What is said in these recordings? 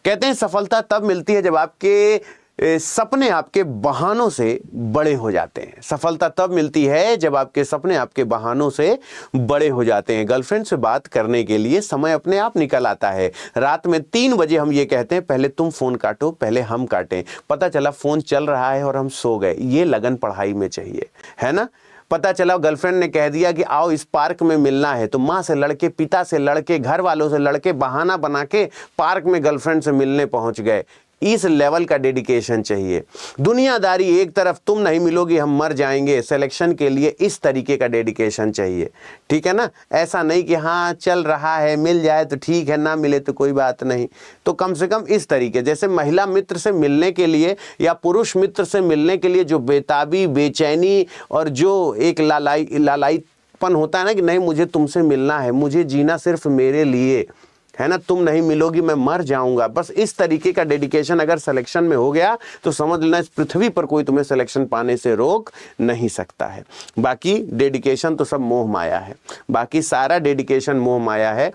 कहते हैं सफलता तब मिलती है जब आपके सपने आपके बहानों से बड़े हो जाते हैं। सफलता तब मिलती है जब आपके सपने आपके बहानों से बड़े हो जाते हैं। गर्लफ्रेंड से बात करने के लिए समय अपने आप निकल आता है। रात में 3 बजे हम ये कहते हैं पहले तुम फोन काटो पहले हम काटें। पता चला फोन चल रहा है और हम सो गए। ये लगन पढ़ाई में चाहिए, है ना। पता चला गर्लफ्रेंड ने कह दिया कि आओ इस पार्क में मिलना है, तो माँ से लड़के, पिता से लड़के, घर वालों से लड़के, बहाना बना के पार्क में गर्लफ्रेंड से मिलने पहुंच गए। इस लेवल का डेडिकेशन चाहिए। दुनियादारी एक तरफ, तुम नहीं मिलोगी हम मर जाएंगे, सिलेक्शन के लिए इस तरीके का डेडिकेशन चाहिए, ठीक है ना। ऐसा नहीं कि हाँ चल रहा है, मिल जाए तो ठीक है, ना मिले तो कोई बात नहीं। तो कम से कम इस तरीके, जैसे महिला मित्र से मिलने के लिए या पुरुष मित्र से मिलने के लिए जो बेताबी, बेचैनी और जो एक लालाईपन होता है ना कि नहीं मुझे तुमसे मिलना है, मुझे जीना सिर्फ मेरे लिए है ना, तुम नहीं मिलोगी मैं मर जाऊंगा, बस इस तरीके का डेडिकेशन अगर सिलेक्शन में हो गया तो समझ लेना इस पृथ्वी पर कोई तुम्हें सिलेक्शन पाने से रोक नहीं सकता है। बाकी डेडिकेशन तो सब मोह माया है, बाकी सारा डेडिकेशन मोह माया है,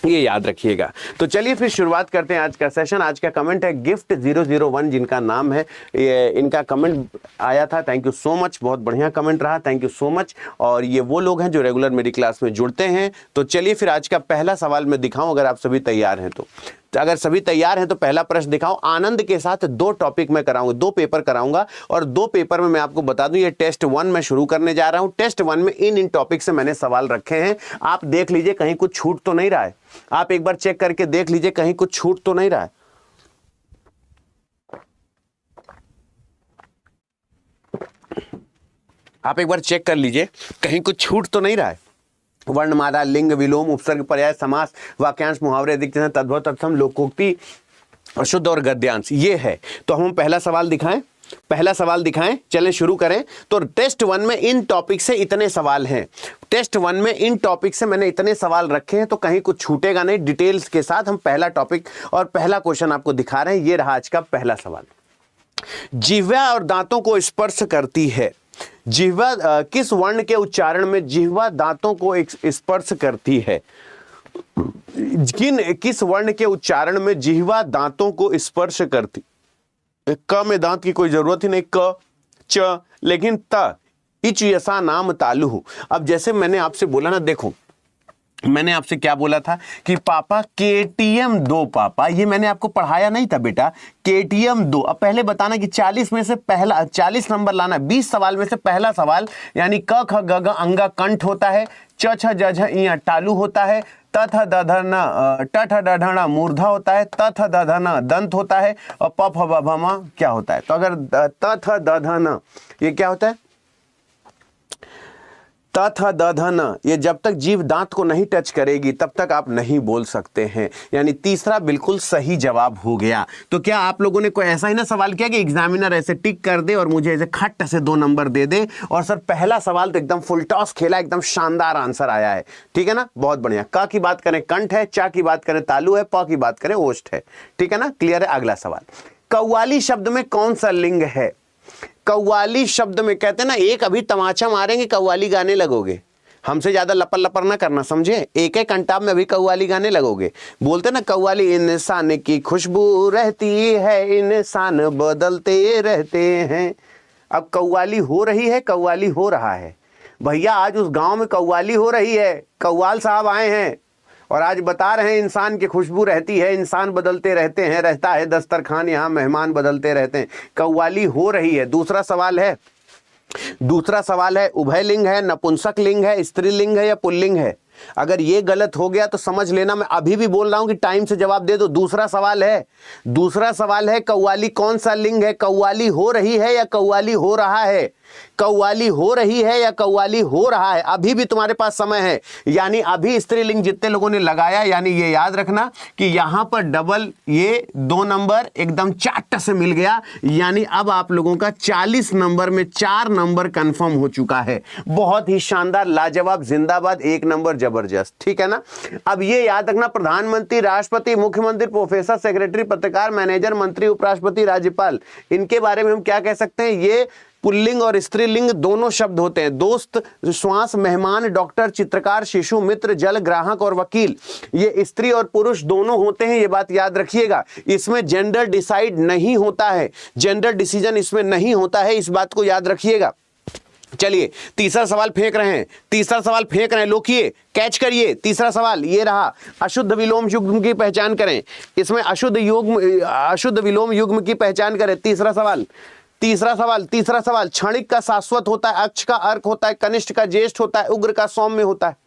ये याद रखिएगा। तो चलिए फिर शुरुआत करते हैं आज का सेशन। आज का कमेंट है गिफ्ट 001 जिनका नाम है, ये इनका कमेंट आया था। थैंक यू सो मच, बहुत बढ़िया कमेंट रहा, थैंक यू सो मच। और ये वो लोग हैं जो रेगुलर मेरी क्लास में जुड़ते हैं। तो चलिए फिर आज का पहला सवाल मैं दिखाऊं, अगर आप सभी तैयार हैं तो अगर सभी तैयार हैं तो पहला प्रश्न दिखाओ। आनंद के साथ 2 टॉपिक मैं कराऊंगा, 2 पेपर कराऊंगा और 2 पेपर में मैं आपको बता दूं ये टेस्ट 1 में शुरू करने जा रहा हूं। टेस्ट 1 में इन टॉपिक से मैंने सवाल रखे हैं, आप देख लीजिए कहीं कुछ छूट तो नहीं रहा है। आप एक बार चेक करके देख लीजिए कहीं कुछ छूट तो नहीं रहा है। आप एक बार चेक कर लीजिए कहीं कुछ छूट तो नहीं रहा है। वर्णमाला, लिंग, विलोम, उपसर्ग, पर्याय, समास, वाक्यांश, मुहावरे, अधिकरण, तद्भव, तत्सम, लोकोक्ति, शुद्ध और गद्यांश, ये है। तो हम पहला सवाल दिखाएं, पहला सवाल दिखाएं, चलें शुरू करें। तो टेस्ट 1 में इन टॉपिक से इतने सवाल हैं, टेस्ट 1 में इन टॉपिक से मैंने इतने सवाल रखे हैं, तो कहीं कुछ छूटेगा नहीं। डिटेल्स के साथ हम पहला टॉपिक और पहला क्वेश्चन आपको दिखा रहे हैं। ये रहा आज का पहला सवाल। जिह्वा और दांतों को स्पर्श करती है। जिह्वा किस वर्ण के उच्चारण में जिह्वा दांतों को स्पर्श करती है? किस वर्ण के उच्चारण में जिह्वा दांतों को स्पर्श करती? क में दांत की कोई जरूरत ही नहीं, क, च, लेकिन त, इच, यसा, नाम, तालु। अब जैसे मैंने आपसे बोला ना, देखो मैंने आपसे क्या बोला था कि पापा KTM 2 पापा, ये मैंने आपको पढ़ाया नहीं था बेटा, KTM 2। अब पहले बताना कि 40 में से पहला 40 नंबर लाना, 20 सवाल में से पहला सवाल यानी क ख ग घ अंगा कंठ होता है, च छ ज झ इया टालू होता है, त थ द ध न ट ठ ड ढ ण मूर्धा होता है, त थ द ध न दंत होता है और प फ ब भ म क्या होता है? तो अगर त थ द ध न ये क्या होता है? त थ द ध न, ये जब तक जीभ दांत को नहीं टच करेगी तब तक आप नहीं बोल सकते हैं, यानी तीसरा बिल्कुल सही जवाब हो गया। तो क्या आप लोगों ने कोई ऐसा ही ना सवाल किया कि एग्जामिनर ऐसे टिक कर दे और मुझे ऐसे खट से 2 नंबर दे दे और सर पहला सवाल तो एकदम फुल टॉस खेला, एकदम शानदार आंसर आया है, ठीक है ना, बहुत बढ़िया। क की बात करें कंठ है, चा की बात करें तालु है, प की बात करें ओष्ठ है, ठीक है ना, क्लियर है। अगला सवाल, कव्वाली शब्द में कौन सा लिंग है? कव्वाली शब्द में कहते हैं ना, एक अभी तमाचा मारेंगे कव्वाली गाने लगोगे, हमसे ज्यादा लपर लपर ना करना, समझे? एक एक अंटाब में अभी कव्वाली गाने लगोगे। बोलते ना कव्वाली इंसान की खुशबू रहती है, इंसान बदलते रहते हैं। अब कव्वाली हो रही है, कव्वाली हो रहा है भैया, आज उस गांव में कव्वाली हो रही है, कव्वाल साहब आए हैं और आज बता रहे हैं इंसान की खुशबू रहती है, इंसान बदलते रहते हैं, रहता है दस्तरखान यहाँ मेहमान बदलते रहते हैं। कव्वाली हो रही है। दूसरा सवाल है उभयलिंग है, नपुंसक लिंग है, स्त्रीलिंग है या पुल्लिंग है? अगर ये गलत हो गया तो समझ लेना मैं अभी भी बोल रहा हूं कि टाइम से जवाब दे दो। दूसरा सवाल है कव्वाली कौन सा लिंग है? कव्वाली हो रही है या कव्वाली हो रहा है? कव्वाली हो रही है या कव्वाली हो रहा है? अभी भी तुम्हारे पास समय है, यानी अभी स्त्रीलिंग जितने लोगों ने लगाया, यानी ये याद रखना कि यहां पर डबल ये 2 नंबर एकदम चाट से मिल गया, यानी अब आप लोगों का 40 नंबर में 4 नंबर कंफर्म हो चुका है। बहुत ही शानदार, लाजवाब, जिंदाबाद, 1 नंबर, जबरदस्त, ठीक है ना। अब ये याद रखना, प्रधानमंत्री, राष्ट्रपति, मुख्यमंत्री, प्रोफेसर, सेक्रेटरी, पत्रकार, मैनेजर, मंत्री, उपराष्ट्रपति, राज्यपाल, इनके बारे में हम क्या कह सकते हैं? ये पुल्लिंग और स्त्रीलिंग दोनों शब्द होते हैं। दोस्त, श्वास, मेहमान, डॉक्टर, चित्रकार, शिशु, मित्र, जल, ग्राहक और वकील, ये स्त्री और पुरुष दोनों होते हैं, ये बात याद रखिएगा। इसमें जेंडर डिसाइड नहीं होता है, जेंडर डिसीजन इसमें नहीं होता है, इस बात को याद रखिएगा। चलिए तीसरा सवाल फेंक रहे हैं, तीसरा सवाल फेंक रहे हैं, लोकिए, कैच करिए। तीसरा सवाल ये रहा, अशुद्ध विलोम युग्म की पहचान करें। इसमें अशुद्ध विलोम युग्म की पहचान करें। तीसरा सवाल, क्षणिक का शाश्वत होता है, अक्ष का अर्क होता है, कनिष्ठ का ज्येष्ठ होता है, उग्र का सौम्य होता है।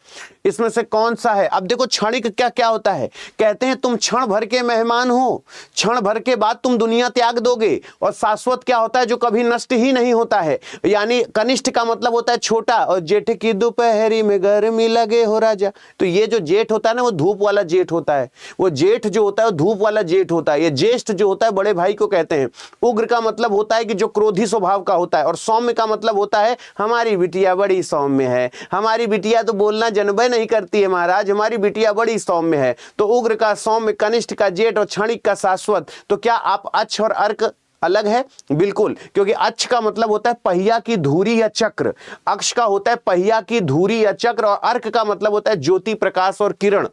इसमें से कौन सा है? अब देखो क्षणिक क्या क्या होता है, कहते हैं तुम क्षण भर के मेहमान हो, क्षण भर के बाद तुम दुनिया त्याग दोगे। और शाश्वत क्या होता है? जो कभी नष्ट ही नहीं होता है। यानी कनिष्ठ का मतलब होता है छोटा, और जेठ की दोपहरी में गर्मी लगे हो राजा, तो ये जो जेठ होता है ना, वो धूप वाला जेठ होता है। वो जेठ जो होता है वो धूप वाला जेठ होता है। ये ज्येष्ठ जो होता है बड़े भाई को कहते हैं। उग्र का मतलब होता है कि जो क्रोधी स्वभाव का होता है, और सौम्य का मतलब होता है हमारी बिटिया बड़ी सौम्य है, हमारी बिटिया तो बोलना जनबे नहीं करती है महाराज, हमारी बिटिया बड़ी सौम्य है। तो उग्र का सौम्य, कनिष्ठ का जेठ और क्षणिक का शाश्वत। तो क्या आप अक्ष और अर्क अलग है? बिल्कुल, क्योंकि अक्ष का मतलब होता है पहिया की धुरी या चक्र, अक्ष का होता है पहिया की धुरी या चक्र, और अर्क का मतलब होता है ज्योति, प्रकाश और किरण।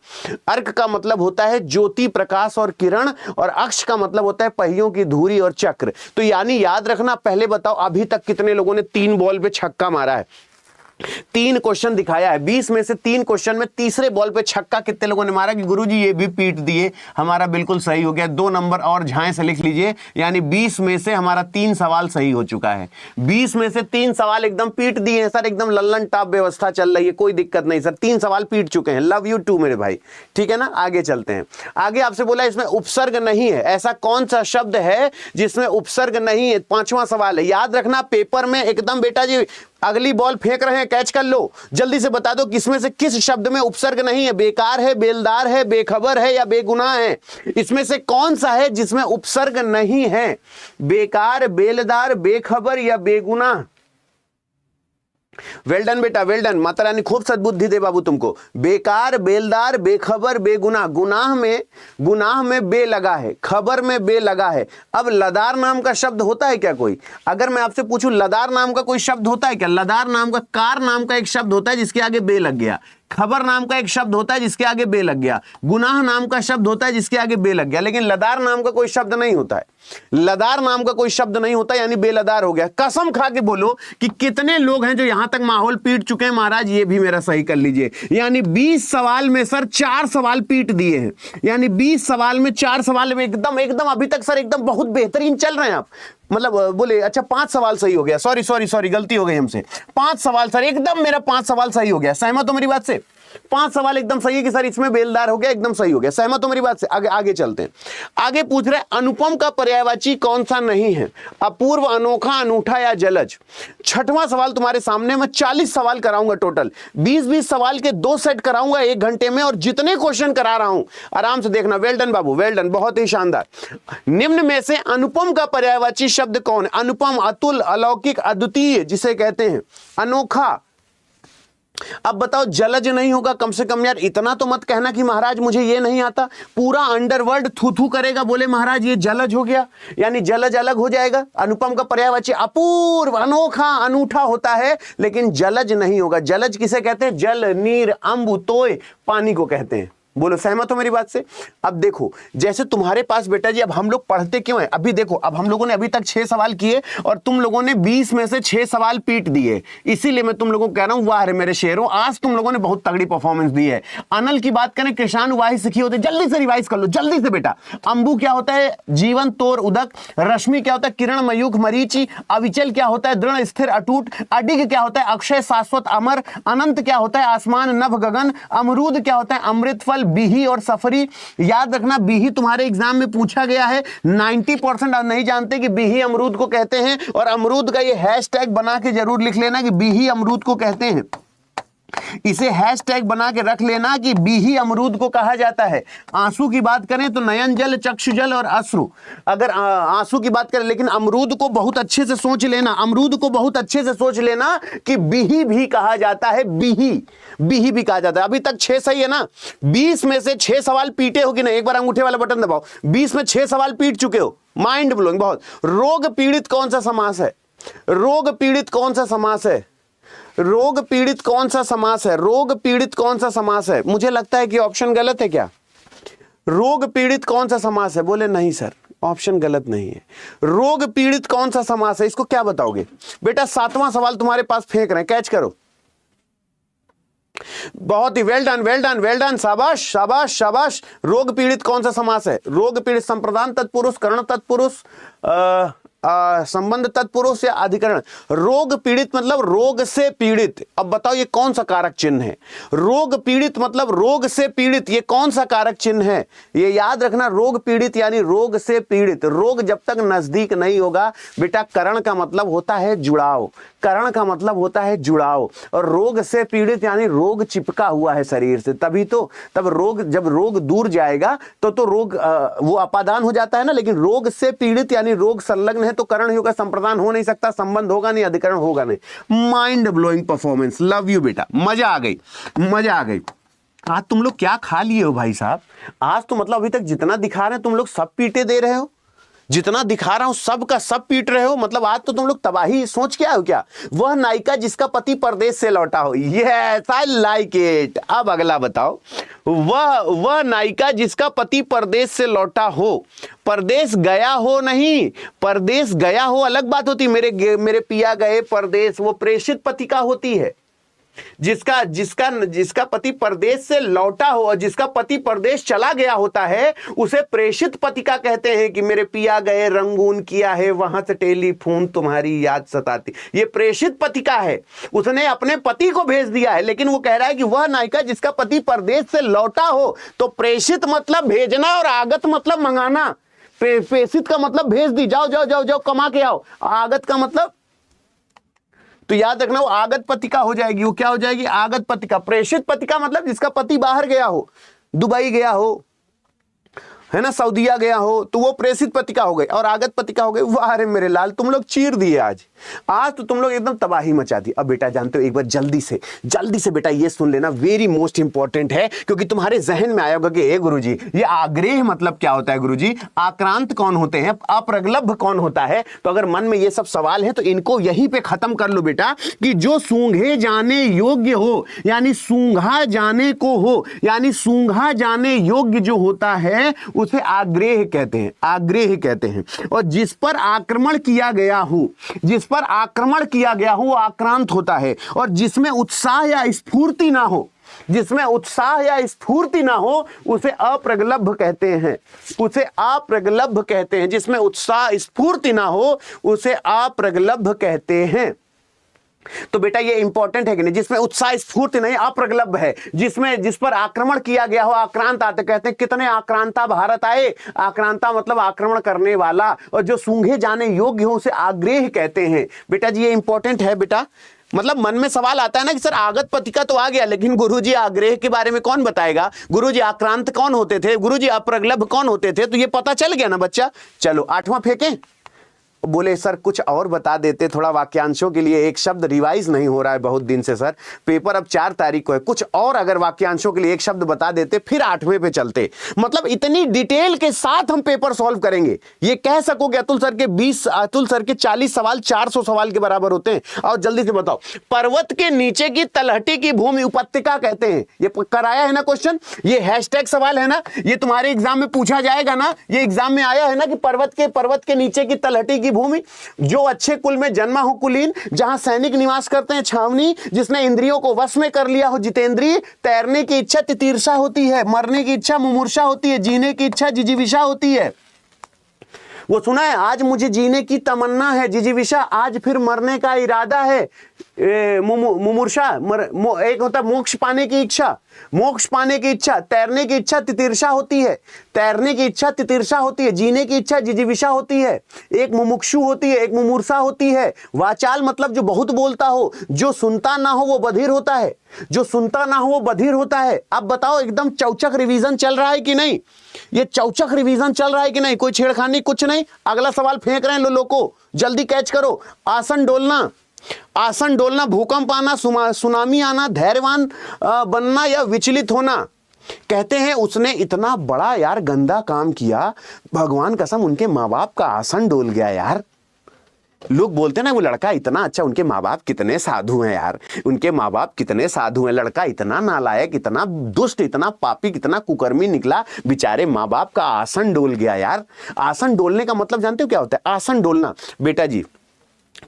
अर्क का मतलब होता है ज्योति, प्रकाश और किरण, और अक्ष का मतलब होता है पहियों की धुरी और चक्र। तो यानी याद रखना, पहले बताओ अभी तक कितने लोगों ने 3 बॉल पे छक्का मारा है? 3 क्वेश्चन दिखाया है, 20 में से 3 क्वेश्चन में तीसरे बॉल पे छक्का कितने लोगों ने मारा कि गुरुजी ये भी पीट दिए, हमारा बिल्कुल सही हो गया। 2 नंबर और झाएं से लिख लीजिए, यानी 20 में से हमारा 3 सवाल सही हो चुका है। 20 में से 3 सवाल एकदम पीट दिए हैं सर, एकदम लल्लन टॉप व्यवस्था चल रही है, कोई दिक्कत नहीं सर, 3 सवाल पीट चुके हैं। लव यू टू मेरे भाई, ठीक है ना। आगे चलते हैं। आगे आपसे बोला इसमें उपसर्ग नहीं है, ऐसा कौन सा शब्द है जिसमें उपसर्ग नहीं है? 5वां सवाल है, याद रखना पेपर में एकदम बेटा जी अगली बॉल फेंक रहे हैं, कैच कर लो, जल्दी से बता दो किसमें से किस शब्द में उपसर्ग नहीं है। बेकार है, बेलदार है, बेखबर है या बेगुनाह है? इसमें से कौन सा है जिसमें उपसर्ग नहीं है? बेकार, बेलदार, बेखबर या बेगुनाह? वेल डन बेटा, वेल डन, माता रानी खूब सद्बुद्धि दे बाबू तुमको। बेकार, बेलदार, बेखबर, बेगुनाह। गुनाह में बे लगा है, खबर में बे लगा है। अब लदार नाम का शब्द होता है क्या कोई? अगर मैं आपसे पूछूं लदार नाम का कोई शब्द होता है क्या? लदार नाम का, कार नाम का एक शब्द होता है जिसके आगे बे लग गया, खबर नाम का एक शब्द होता है जिसके आगे बे लग गया, गुनाह नाम का शब्द होता है जिसके आगे बे लग गया, लेकिन लदार नाम का कोई शब्द नहीं होता है। लदार नाम का कोई शब्द नहीं होता, यानी बेलदार हो गया। कसम खा के बोलो कि कितने लोग हैं जो यहां तक माहौल पीट चुके हैं महाराज, ये भी मेरा सही कर लीजिए। यानी 20 सवाल में सर 4 सवाल पीट दिए हैं, यानी 20 सवाल में 4 सवाल में एकदम अभी तक सर एकदम बहुत बेहतरीन चल रहे हैं आप। मतलब बोले अच्छा 5 सवाल सही हो गया, सॉरी गलती हो गई हमसे। 5 सवाल सर एकदम मेरा 5 सवाल सही हो गया, सहमत हो मेरी बात से? 5 सवाल एकदम सही है कि सर इसमें बेलदार हो गया, एकदम सही हो गया, सहमत हो मेरी बात से? आगे चलते हैं। आगे पूछ रहे अनुपम का पर्यायवाची कौन सा नहीं है? अपूर्व, अनोखा, अनूठा या जलज। 6वां सवाल तुम्हारे सामने, मैं 40 सवाल कराऊंगा टोटल, 20-20 सवाल के 2 सेट कराऊंगा 1 घंटे में, और जितने क्वेश्चन करा रहा हूं आराम से देखना। वेल डन बाबू, वेल डन, बहुत ही शानदार। निम्न में से अनुपम का पर्यायवाची शब्द कौन है? अनुपम, अतुल, अलौकिक, अद्वितीय जिसे कहते हैं, अनोखा। अब बताओ जलज नहीं होगा? कम से कम यार इतना तो मत कहना कि महाराज मुझे ये नहीं आता। पूरा अंडरवर्ल्ड थू थू करेगा, बोले महाराज ये जलज हो गया, यानी जलज अलग हो जाएगा। अनुपम का पर्यायवाची अपूर्व, अनोखा, अनूठा होता है, लेकिन जलज नहीं होगा। जलज किसे कहते हैं? जल, नीर, अम्बु, तोय, पानी को कहते हैं। बोलो सहमत हो मेरी बात से? अब देखो जैसे तुम्हारे पास बेटा जी, अब हम लोग पढ़ते क्यों हैं? अभी देखो, अब हम लोगों ने अभी तक 6 सवाल किए और तुम लोगों ने 20 में से 6 सवाल पीट दिए, इसीलिए मैं तुम लोगों को कह रहा हूं वाह रे मेरे शेरों, आज तुम लोगों ने बहुत तगड़ी परफॉर्मेंस दी है। अनल की बात करें, कृषाण वाही सीखी होते, जल्दी से रिवाइज कर लो जल्दी से बेटा। अंबु क्या होता है? जीवन, तोर, उदक। रश्मि क्या होता है? किरण, मयूख, मरीचि। अविचल क्या होता है? दृढ़, स्थिर, अटूट। अडिग क्या होता है? अक्षय, शाश्वत, अमर। अनंत क्या होता है? आसमान, नभ, गगन। अमरूद क्या होता है? अमृत फल, बिही और सफरी। याद रखना बिही तुम्हारे एग्जाम में पूछा गया है, 90% नहीं जानते कि बिही अमरूद को कहते हैं, और अमरूद का ये हैशटैग बना के जरूर लिख लेना कि बिही अमरूद को कहते हैं। इसे हैशटैग बना के रख लेना कि बिही अमरूद को कहा जाता है। आंसू की बात करें तो नयन जल, चक्षु जल और अश्रु, अगर आंसू की बात करें, लेकिन अमरूद को बहुत अच्छे से सोच लेना, अमरूद को बहुत अच्छे से सोच लेना कि बिही भी कहा जाता है, बिही भी कहा जाता है। अभी तक 6 सही है ना? 20 में से 6 सवाल पीटे हो कि नहीं? एक बार अंगूठे वाला बटन दबाओ। 20 में 6 सवाल पीट चुके हो, माइंड ब्लोइंग बहुत। रोग पीड़ित कौन सा समास है? रोग पीड़ित कौन सा समास है? रोग पीड़ित कौन सा समास है? रोग पीड़ित कौन सा समास है? मुझे लगता है कि ऑप्शन गलत है क्या? रोग पीड़ित कौन सा समास है? बोले नहीं सर, ऑप्शन गलत नहीं है। रोग पीड़ित कौन सा समास है, इसको क्या बताओगे? बेटा 7वां सवाल तुम्हारे पास फेंक रहे हैं, कैच करो। बहुत ही well done, well done, well done, शाबाश शाबाश शाबाश। रोग पीड़ित कौन सा समास है? रोग पीड़ित संप्रदान तत्पुरुष, कर्ण तत्पुरुष, संबंध तत्पुरुष या अधिकरण। रोग पीड़ित मतलब रोग से पीड़ित। अब बताओ ये कौन सा कारक चिन्ह है? रोग पीड़ित मतलब रोग से पीड़ित, ये कौन सा कारक चिन्ह है? ये याद रखना, रोग पीड़ित यानी रोग से पीड़ित। रोग जब तक नजदीक नहीं होगा बेटा, करण का मतलब होता है जुड़ाव, करण का मतलब होता है जुड़ाव, और रोग से पीड़ित यानी रोग चिपका हुआ है शरीर से, तभी तो। तब रोग, जब रोग दूर जाएगा तो रोग वो अपादान हो जाता है ना, लेकिन रोग से पीड़ित यानी रोग संलग्न है तो करण ही होगा, संप्रदान हो नहीं सकता, संबंध होगा नहीं, अधिकरण होगा नहीं। Mind blowing performance, love you बेटा, मजा आ गई, मजा आ गई। आज तुम लोग क्या खा लिए हो भाई साहब? आज तो मतलब अभी तक जितना दिखा रहे हैं तुम लोग सब पीटे दे रहे हो, जितना दिखा रहा हूं सब का सब पीट रहे हो। मतलब आज तो तुम लोग तबाही सोच के आए हो क्या? वह नायिका जिसका पति परदेश से लौटा हो, यस आई लाइक इट। अब अगला बताओ, वह नायिका जिसका पति परदेश से लौटा हो। परदेश गया हो नहीं, परदेश गया हो अलग बात होती, मेरे पिया गए परदेश, वो प्रेषित पति का होती है। जिसका पति परदेश से लौटा हो और जिसका पति परदेश चला गया होता है उसे प्रेषित पति का कहते हैं कि मेरे पिया गए, रंगून किया है, वहां से टेलीफोन तुम्हारी याद सताती। ये प्रेषित पति का है, उसने अपने पति को भेज दिया है। लेकिन वो कह रहा है कि वह नायिका जिसका पति परदेश से लौटा हो, तो प्रेषित मतलब भेजना और आगत मतलब मंगाना। प्रेषित का मतलब भेज दी, जाओ जाओ जाओ जाओ कमा के आओ। आगत का मतलब, तो याद रखना वो आगत पति का हो जाएगी। वो क्या हो जाएगी? आगत पति का। प्रेषित पति का मतलब जिसका पति बाहर गया हो, दुबई गया हो, है ना, सऊदीया गया हो, तो वो प्रेषित पति का हो गए। और आगत पति का हो गए। वाह रे मेरे लाल, तुम लोग चीर दिए आज तो तुम लोग एकदम तबाही मचा दी। अब बेटा जानते हो, एक बार जल्दी से बेटा ये सुन लेना, वेरी मोस्ट इंपॉर्टेंट है, क्योंकि तुम्हारे जहन में आया होगा कि ए गुरुजी, ये आग्रह मतलब क्या होता है गुरुजी? आक्रांत कौन होते हैं? अप्रगल्भ कौन होता है? तो अगर मन में ये सब सवाल है तो इनको यहीं पे खत्म कर लो बेटा, कि जो सूंघे जाने योग्य हो, यानी सूंघा जाने को हो, यानी सूंघा जाने योग्य जो होता है उसे आग्रह कहते हैं, आग्रह कहते हैं। और जिस पर आक्रमण किया गया हो, जिस पर आक्रमण किया गया हो वो आक्रांत होता है। और जिसमें उत्साह या स्फूर्ति ना हो, जिसमें उत्साह या स्फूर्ति ना हो उसे अप्रगल्भ कहते हैं, उसे अप्रगल्भ कहते हैं। जिसमें उत्साह स्फूर्ति ना हो उसे अप्रगल्भ कहते हैं। तो बेटा ये इंपॉर्टेंट है कि नहीं? जिसमें उत्साह स्फूर्ति नहीं, अप्रगल्भ है। जिस पर आक्रमण किया गया हो आक्रांत आते। कहते हैं कितने आक्रांता भारत आए। आक्रांता मतलब आक्रमण करने वाला। और जो सूंघे जाने योग्य हो उसे आग्रह कहते हैं। बेटा जी ये इंपॉर्टेंट है बेटा। मतलब मन में सवाल आता है ना कि सर आगत पति का तो आ गया, लेकिन गुरुजी आग्रह के बारे में कौन बताएगा? गुरुजी आक्रांत कौन होते थे? गुरुजी अप्रगल्भ कौन होते थे? तो ये पता चल गया ना बच्चा। चलो 8वां फेंकें। बोले सर कुछ और बता देते, थोड़ा वाक्यांशों के लिए एक शब्द रिवाइज नहीं हो रहा है बहुत दिन से सर, पेपर अब 4 तारीख को है, कुछ और अगर वाक्यांशों के लिए एक शब्द बता देते फिर 8वें पे चलते। मतलब इतनी डिटेल के साथ हम पेपर सॉल्व करेंगे। ये कह सकोगे अतुल सर के 40 सवाल 400 सवाल के बराबर होते हैं। और जल्दी से बताओ, पर्वत के नीचे की तलहटी की भूमि उपत्यका कहते हैं। ये कराया है ना क्वेश्चन, ये हैशटैग सवाल है ना, ये तुम्हारे एग्जाम में पूछा जाएगा ना, ये एग्जाम में आया है ना कि पर्वत के नीचे की तलहटी की भूमि, जो अच्छे कुल में जन्मा हो कुलीन, जहां सैनिक निवास करते हैं छावनी, जिसने इंद्रियों को वश में कर लिया हो जितेंद्रिय, तैरने की इच्छा तितीर्षा होती है, मरने की इच्छा मुमूर्षा होती है, जीने की इच्छा जिजीविषा होती है। वो सुना है, आज मुझे जीने की तमन्ना है, जिजीविषा आज फिर मरने का इरादा है, मुमूर्षा एक होता है मोक्ष पाने की इच्छा, मोक्ष पाने की इच्छा, तैरने की इच्छा तितीर्षा होती है, तैरने की इच्छा तितीर्षा होती है, जीने की इच्छा जिजीविषा होती है, एक मुमुक्षु होती है, एक मुमूर्षा होती है। वाचाल मतलब जो बहुत बोलता हो, जो सुनता ना हो वो बधिर होता है, जो सुनता ना हो वो बधिर होता है। अब बताओ एकदम चौचक रिवीजन चल रहा है कि नहीं? ये चौचक रिवीजन चल रहा है कि नहीं? कोई छेड़खानी कुछ नहीं। अगला सवाल फेंक रहे हैं लोगों, जल्दी कैच करो। आसन डोलना, आसन डोलना, भूकंप आना, सुनामी आना, धैर्यवान बनना या विचलित होना। कहते हैं उसने इतना बड़ा यार गंदा काम किया, भगवान कसम उनके माँ बाप का आसन डोल गया यार। लोग बोलते हैं ना वो लड़का इतना अच्छा, उनके माँ बाप कितने साधु हैं यार, उनके माँ बाप कितने साधु हैं, लड़का इतना नालायक, इतना दुष्ट, इतना पापी, कितना कुकर्मी निकला, बेचारे माँ बाप का आसन डोल गया यार। आसन डोलने का मतलब जानते हो क्या होता है? आसन डोलना बेटा जी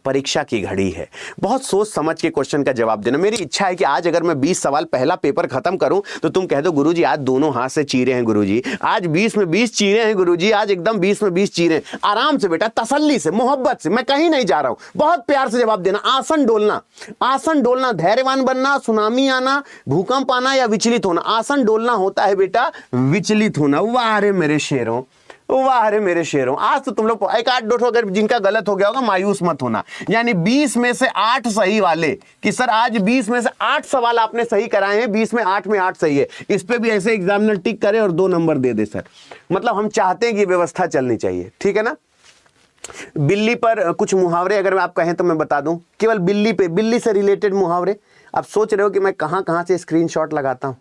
परीक्षा की घड़ी है, बहुत सोच समझ के क्वेश्चन का जवाब देना। मेरी इच्छा है कि आज अगर मैं 20 सवाल पहला पेपर खत्म करूं तो तुम कह दो गुरुजी आज दोनों हाथ से चीरे हैं, गुरुजी आज 20 में 20 चीरे हैं, गुरुजी आज एकदम 20 में 20 चीरे हैं। आराम से बेटा, तसल्ली से, मोहब्बत से, मैं कहीं नहीं जा रहा हूं, बहुत प्यार से जवाब देना। आसन डोलना, आसन डोलना, धैर्यवान बनना, सुनामी आना, भूकंप आना या विचलित होना। आसन डोलना होता है बेटा विचलित होना। वाह रे मेरे शेरों, वाह रे मेरे शेरों, आज तो तुम लोग एक आठ दो अगर जिनका गलत हो गया होगा मायूस मत होना। यानी 20 में से 8 सही वाले कि सर आज 20 में से 8 सवाल आपने सही कराए हैं, 20 में 8 सही है, इस पे भी ऐसे एग्जामिनर टिक करे और 2 नंबर दे दे सर। मतलब हम चाहते हैं कि व्यवस्था चलनी चाहिए, ठीक है ना। बिल्ली पर कुछ मुहावरे अगर आप कहें तो मैं बता दूं, केवल बिल्ली पे, बिल्ली से रिलेटेड मुहावरे। आप सोच रहे हो कि मैं कहां कहां से स्क्रीनशॉट लगाता हूं,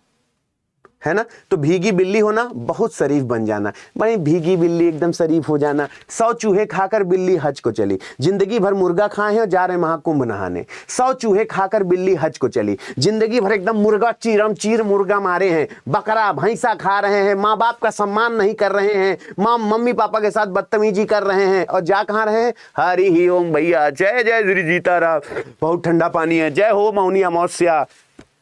है ना। तो भीगी बिल्ली होना, बहुत शरीफ बन जाना। भाई भीगी बिल्ली एकदम शरीफ हो जाना। 100 चूहे खाकर बिल्ली हज को चली, जिंदगी भर मुर्गा खाए हैं और जा रहे महाकुंभ नहाने। 100 चूहे खाकर बिल्ली हज को चली, जिंदगी भर एकदम मुर्गा चीरम चीर मुर्गा मारे हैं, बकरा भैंसा खा रहे हैं, माँ बाप का सम्मान नहीं कर रहे हैं, मम्मी पापा के साथ बदतमीजी कर रहे हैं, और जा कहाँ रहे हैं? हरि ही ओम भैया, जय जय श्री जीताराम, बहुत ठंडा पानी है, जय हो मौनी अमावस्या।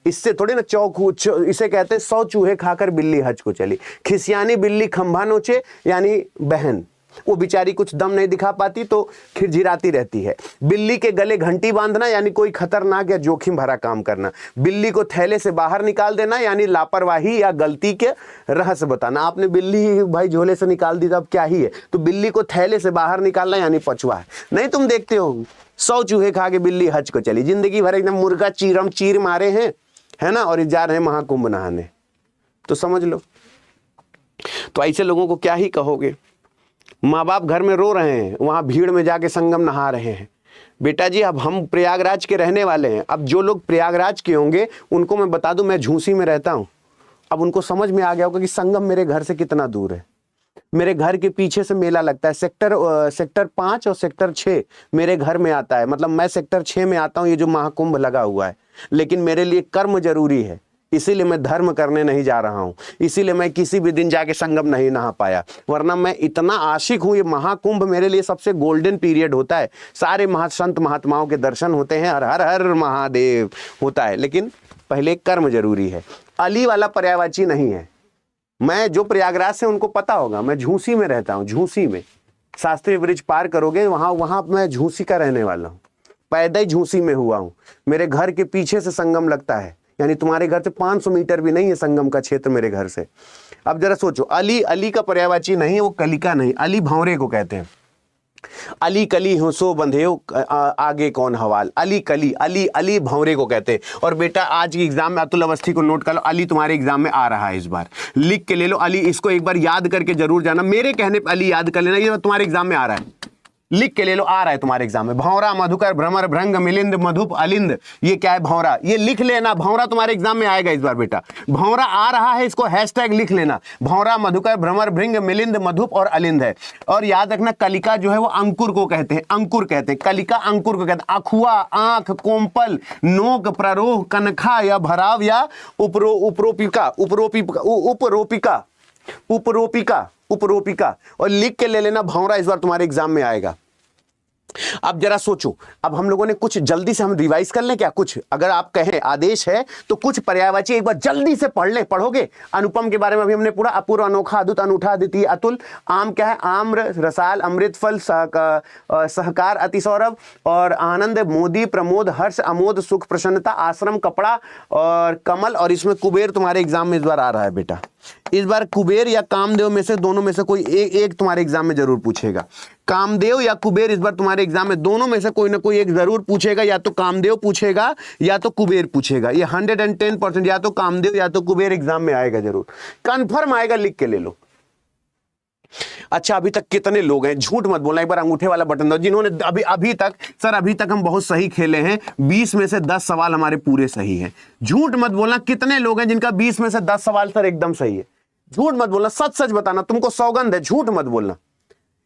इससे थोड़ी ना इसे कहते हैं 100 चूहे खाकर बिल्ली हज को चली। खिसियानी बिल्ली खंभा नोचे, यानी बहन, वो बेचारी कुछ दम नहीं दिखा पाती तो खिरझिराती रहती है। बिल्ली के गले घंटी बांधना, यानी कोई खतरनाक या जोखिम भरा काम करना। बिल्ली को थैले से बाहर निकाल देना, यानी लापरवाही या गलती के रहस्य बताना। आपने बिल्ली भाई झोले से निकाल दी तो अब क्या ही है, तो बिल्ली को थैले से बाहर निकालना यानी पछुआ है। नहीं, तुम देखते हो 100 चूहे खा के बिल्ली हज को चली, जिंदगी भर एकदम मुर्गा चीरम चीर मारे हैं, है ना, और जा रहे हैं महाकुंभ नहाने। तो समझ लो, तो ऐसे लोगों को क्या ही कहोगे। माँ बाप घर में रो रहे हैं, वहां भीड़ में जाके संगम नहा रहे हैं। बेटा जी अब हम प्रयागराज के रहने वाले हैं, अब जो लोग प्रयागराज के होंगे उनको मैं बता दूं, मैं झूसी में रहता हूं। अब उनको समझ में आ गया होगा कि संगम मेरे घर से कितना दूर है। मेरे घर के पीछे से मेला लगता है, सेक्टर 5 और सेक्टर 6 मेरे घर में आता है, मतलब मैं सेक्टर 6 में आता हूँ, ये जो महाकुंभ लगा हुआ है। लेकिन मेरे लिए कर्म जरूरी है, इसीलिए मैं धर्म करने नहीं जा रहा हूं, इसीलिए मैं किसी भी दिन जाके संगम नहीं नहा पाया, वरना मैं इतना आशिक हूं। ये महाकुंभ मेरे लिए सबसे गोल्डन पीरियड होता है, सारे संत महात्माओं के दर्शन होते हैं, हर हर हर महादेव होता है। लेकिन पहले कर्म जरूरी है। अली वाला पर्यायवाची नहीं है। मैं जो प्रयागराज से उनको पता होगा, मैं झूसी में रहता हूँ, झूसी में शास्त्री ब्रिज पार करोगे वहां मैं झूसी का रहने वाला हूँ, पैदा ही झूसी में हुआ हूँ। मेरे घर के पीछे से संगम लगता है, यानी तुम्हारे घर से 500 मीटर भी नहीं है संगम का क्षेत्र मेरे घर से। अब जरा सोचो, अली का पर्यायवाची नहीं है, वो कलिका नहीं, अली भंवरे को कहते हैं। अली कली हो सो बंधे हो आगे कौन हवाल, अली कली, अली भंवरे को कहते हैं। और बेटा आज की एग्जाम में अतुल अवस्थी को नोट कर लो, अली तुम्हारे एग्जाम में आ रहा है, इस बार लिख के ले लो अली, इसको एक बार याद करके जरूर जाना, मेरे कहने पर अली याद कर लेना, ये तुम्हारे एग्जाम में आ रहा है, लिख के ले लो, आ रहा है तुम्हारे एग्जाम में। भौरा मधुकर भ्रमर भृंग मिलिंद मधुप अलिंद, ये क्या है? भौरा, ये लिख लेना, भौरा तुम्हारे एग्जाम में आएगा इस बार बेटा, भौरा आ रहा है, इसको हैशटैग लिख लेना, भौरा मधुकर भ्रमर भृंग मिलिंद मधुप और अलिंद है। और याद रखना कलिका जो है वो अंकुर को कहते हैं, अंकुर कहते हैं, कलिका अंकुर को कहते हैं। अखुआ, आंख, कोम्पल, नोक, प्ररोह, कनखा या भराव या उपरोपिका, और लिख के ले लेना, भौरा इस बार तुम्हारे एग्जाम में आएगा। अब जरा सोचो, अब हम लोगों ने कुछ जल्दी से हम रिवाइज कर लें क्या? कुछ अगर आप कहें आदेश है तो कुछ पर्यायवाची एक बार जल्दी से पढ़ लें। पढ़ोगे? अनुपम के बारे में अभी हमने पूरा, अपूर्व, अनोखा, अद्भुत, अनूठा, अद्वितीय, अतुल। आम क्या है? आम्र, रसाल, अमृत फल, सहकार, अतिसौरभ, और आनंद, मोदी, प्रमोद, हर्ष, अमोद, सुख, प्रसन्नता, आश्रम, कपड़ा और कमल। और इसमें कुबेर तुम्हारे एग्जाम में इस बार आ रहा है बेटा, इस बार कुबेर या कामदेव में से, दोनों में से कोई एक तुम्हारे एग्जाम में जरूर पूछेगा। कामदेव या कुबेर इस बार तुम्हारे एग्जाम में दोनों में से कोई ना कोई एक जरूर पूछेगा, या तो कामदेव पूछेगा या तो कुबेर पूछेगा। ये 110% या तो कामदेव या तो कुबेर एग्जाम में आएगा, जरूर कंफर्म आएगा, लिख के ले लो। अच्छा, अभी तक कितने लोग हैं? झूठ मत बोलना, एक बार अंगूठे वाला बटन दो जिन्होंने अभी तक हम बहुत सही खेले हैं। 20 में से 10 सवाल हमारे पूरे सही हैं। झूठ मत बोलना, कितने लोग हैं जिनका 20 में से 10 सवाल सर एकदम सही है? झूठ मत बोलना, सच सच बताना, तुमको सौगंध है, झूठ मत बोलना।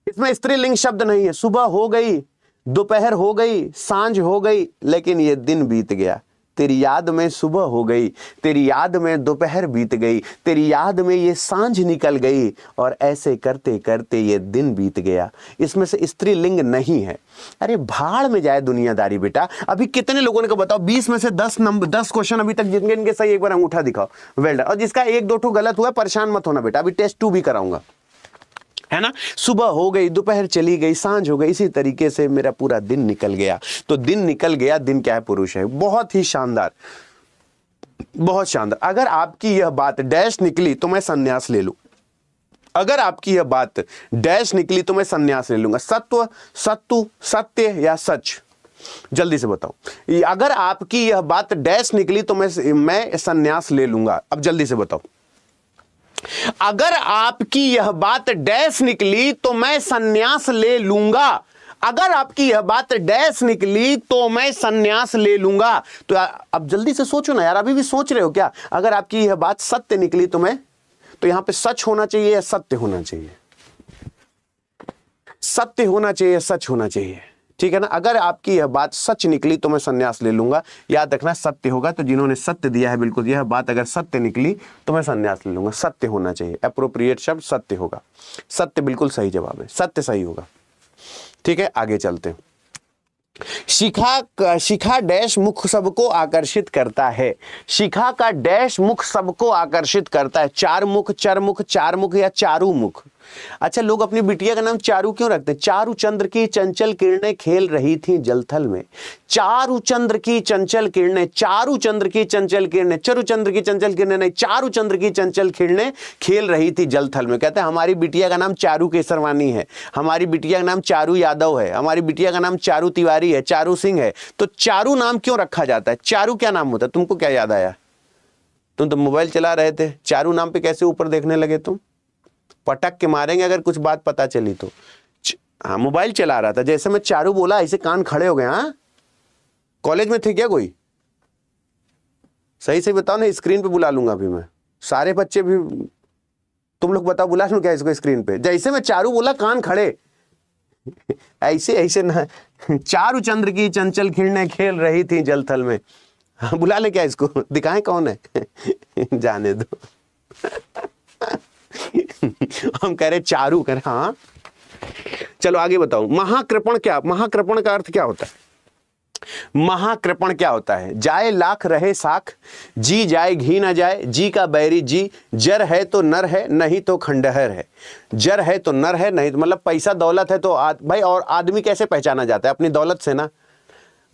इसमें स्त्रीलिंग शब्द नहीं है। सुबह हो गई, दोपहर हो गई, सांझ हो गई, लेकिन ये दिन बीत गया। तेरी याद में सुबह हो गई, तेरी याद में दोपहर बीत गई, तेरी याद में ये सांझ निकल गई, और ऐसे करते करते ये दिन बीत गया। इसमें से स्त्रीलिंग नहीं है। अरे भाड़ में जाए दुनियादारी बेटा। अभी कितने लोगों ने को बताओ, 20 में से 10 क्वेश्चन अभी तक जिनके इनके सही, एक बार अंगूठा दिखाओ। Well done. और जिसका 1-2 ठो गलत हुआ परेशान मत होना बेटा, अभी टेस्ट 2 भी कराऊंगा, है ना। सुबह हो गई, दोपहर चली गई, सांझ हो गई, इसी तरीके से मेरा पूरा दिन निकल गया। तो दिन निकल गया, दिन क्या है? पुरुष है। बहुत ही शानदार, बहुत शानदार। अगर आपकी यह बात डैश निकली तो मैं संन्यास ले लूं। अगर आपकी यह बात डैश निकली तो मैं संन्यास ले लूंगा। सत्व, सत्तु, सत्य या सच? जल्दी से बताओ। अगर आपकी यह बात डैश निकली तो मैं संन्यास ले लूंगा। अब जल्दी से बताओ। अगर आपकी यह बात डैश निकली तो मैं संन्यास ले लूंगा। अगर आपकी यह बात डैश निकली तो मैं संन्यास ले लूंगा। तो अब जल्दी से सोचो ना यार, अभी भी सोच रहे हो क्या? अगर आपकी यह बात सत्य निकली तो तो यहां पे सच होना चाहिए या सत्य होना चाहिए? सत्य होना चाहिए, सच होना चाहिए, ठीक है ना। अगर आपकी यह बात सच निकली तो मैं संन्यास ले लूंगा। याद रखना सत्य होगा। तो जिन्होंने सत्य दिया है, बिल्कुल यह बात अगर सत्य निकली तो मैं संन्यास ले लूंगा। सत्य होना चाहिए, एप्रोप्रिएट शब्द सत्य होगा। सत्य बिल्कुल सही जवाब है, सत्य सही होगा। ठीक है, आगे चलते हैं। शिखा डैश मुख सबको आकर्षित करता है। शिखा का डैश मुख सबको आकर्षित करता है। चार मुख, चरमुख, चार मुख या चारू मुख? अच्छा, लोग अपनी बिटिया का नाम चारू क्यों रखते हैं? चारू चंद्र की चंचल किरणें खेल रही थी जलथल में। चारू चंद्र की चंचल किरणें, चारू चंद्र की चंचल किरणें, चरु चंद्र की चंचल किरणें नहीं, चारू चंद्र की चंचल किरणें खेल रही थी जलथल में। कहते हैं हमारी बिटिया का नाम चारू केसरवानी है, हमारी बिटिया का नाम चारू यादव है, हमारी बिटिया का नाम चारू तिवारी है, चारू सिंह है। तो चारू नाम क्यों रखा जाता है? चारू क्या नाम होता है? तुमको क्या याद आया? तुम तो मोबाइल चला रहे थे, चारू नाम पे कैसे ऊपर देखने लगे तुम? पटक के मारेंगे अगर कुछ बात पता चली तो। हाँ, मोबाइल चला रहा था, जैसे मैं चारू बोला ऐसे कान खड़े हो गए। हाँ, कॉलेज में थे क्या कोई? सही से बताओ ना, स्क्रीन पे बुला लूंगा अभी मैं। सारे बच्चे भी तुम लोग बताओ, बुला लूं क्या इसको स्क्रीन पे? जैसे मैं चारू बोला कान खड़े। ऐसे ऐसे ना। चारू चंद्र की चंचल किरणें खेल रही थी जलथल में। हाँ, बुला ले क्या इसको? दिखाएं कौन है? जाने दो। हम कह रहे चारू कर। हाँ, चलो आगे बताओ। महाकृपण क्या? महाकृपण का अर्थ क्या होता है? महाकृपण क्या होता है? जाए लाख रहे साख, जी जाए घी ना जाए, जी का बैरी जी, जर है तो नर है, नहीं तो खंडहर है। जर है तो नर है, नहीं तो मतलब पैसा दौलत है तो भाई। और आदमी कैसे पहचाना जाता है? अपनी दौलत से ना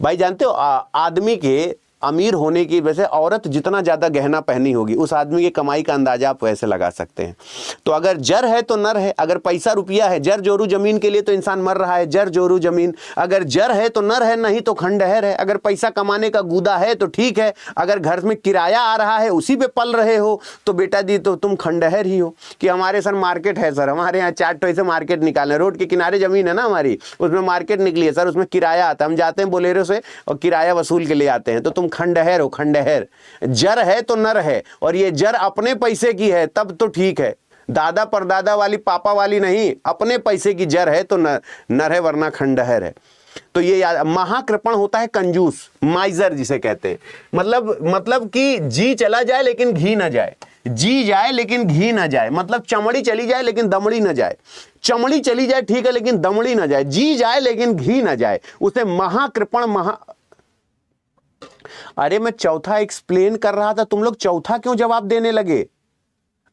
भाई। जानते हो आदमी के अमीर होने की वजह से औरत जितना ज्यादा गहना पहनी होगी, उस आदमी की कमाई का अंदाजा आप वैसे लगा सकते हैं। तो अगर जर है तो नर है, अगर पैसा रुपया है, जर जोरू जमीन के लिए तो इंसान मर रहा है, जर जोरू जमीन। अगर जर है तो नर है, नहीं तो खंडहर है। अगर पैसा कमाने का गुदा है तो ठीक है, अगर घर में किराया आ रहा है, उसी पे पल रहे हो तो बेटा जी तो तुम खंडहर ही हो। कि हमारे सर मार्केट है सर, हमारे यहाँ 4 टो ऐसे मार्केट निकाले, रोड के किनारे जमीन है ना हमारी, उसमें मार्केट निकली है सर, उसमें किराया आता है, हम जाते हैं बोलेरो से और किराया वसूल के लिए आते हैं। तो तुम खंडहर हो, खंडहर। जर है तो नर है, और ये जर अपने पैसे की है तब तो ठीक है, दादा परदादा वाली पापा वाली नहीं, अपने पैसे की जर है तो नर है, वरना खंडहर है। तो ये याद। महाकृपण होता है कंजूस, माइजर जिसे कहते हैं। मतलब कि जी चला जाए लेकिन घी ना जाए, जी जाए लेकिन घी ना जाए। मतलब चमड़ी चली जाए लेकिन दमड़ी ना जाए, चमड़ी चली जाए ठीक है लेकिन दमड़ी ना जाए, जी जाए लेकिन घी ना जाए, उसे महाकृपण। अरे मैं चौथा एक्सप्लेन कर रहा था, तुम लोग चौथा क्यों जवाब देने लगे?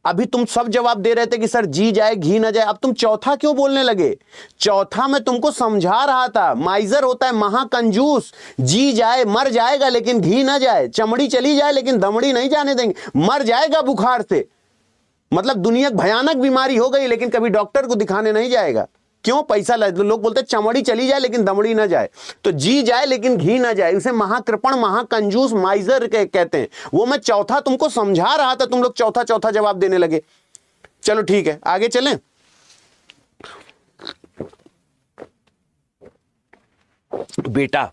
अभी तुम सब जवाब दे रहे थे कि सर जी जाए घी ना जाए, अब तुम चौथा क्यों बोलने लगे? चौथा मैं तुमको समझा रहा था। माइजर होता है महाकंजूस, जी जाए मर जाएगा लेकिन घी ना जाए, चमड़ी चली जाए लेकिन दमड़ी नहीं जाने देंगे, मर जाएगा बुखार से। मतलब दुनिया भयानक बीमारी हो गई लेकिन कभी डॉक्टर को दिखाने नहीं जाएगा। क्यों? पैसा लोग बोलते हैं चमड़ी चली जाए लेकिन दमड़ी ना जाए, तो जी जाए लेकिन घी ना जाए, उसे महाकृपण, महाकंजूस, माइजर कहते हैं। वो मैं चौथा तुमको समझा रहा था, तुम लोग चौथा जवाब देने लगे। चलो ठीक है, आगे चलें। बेटा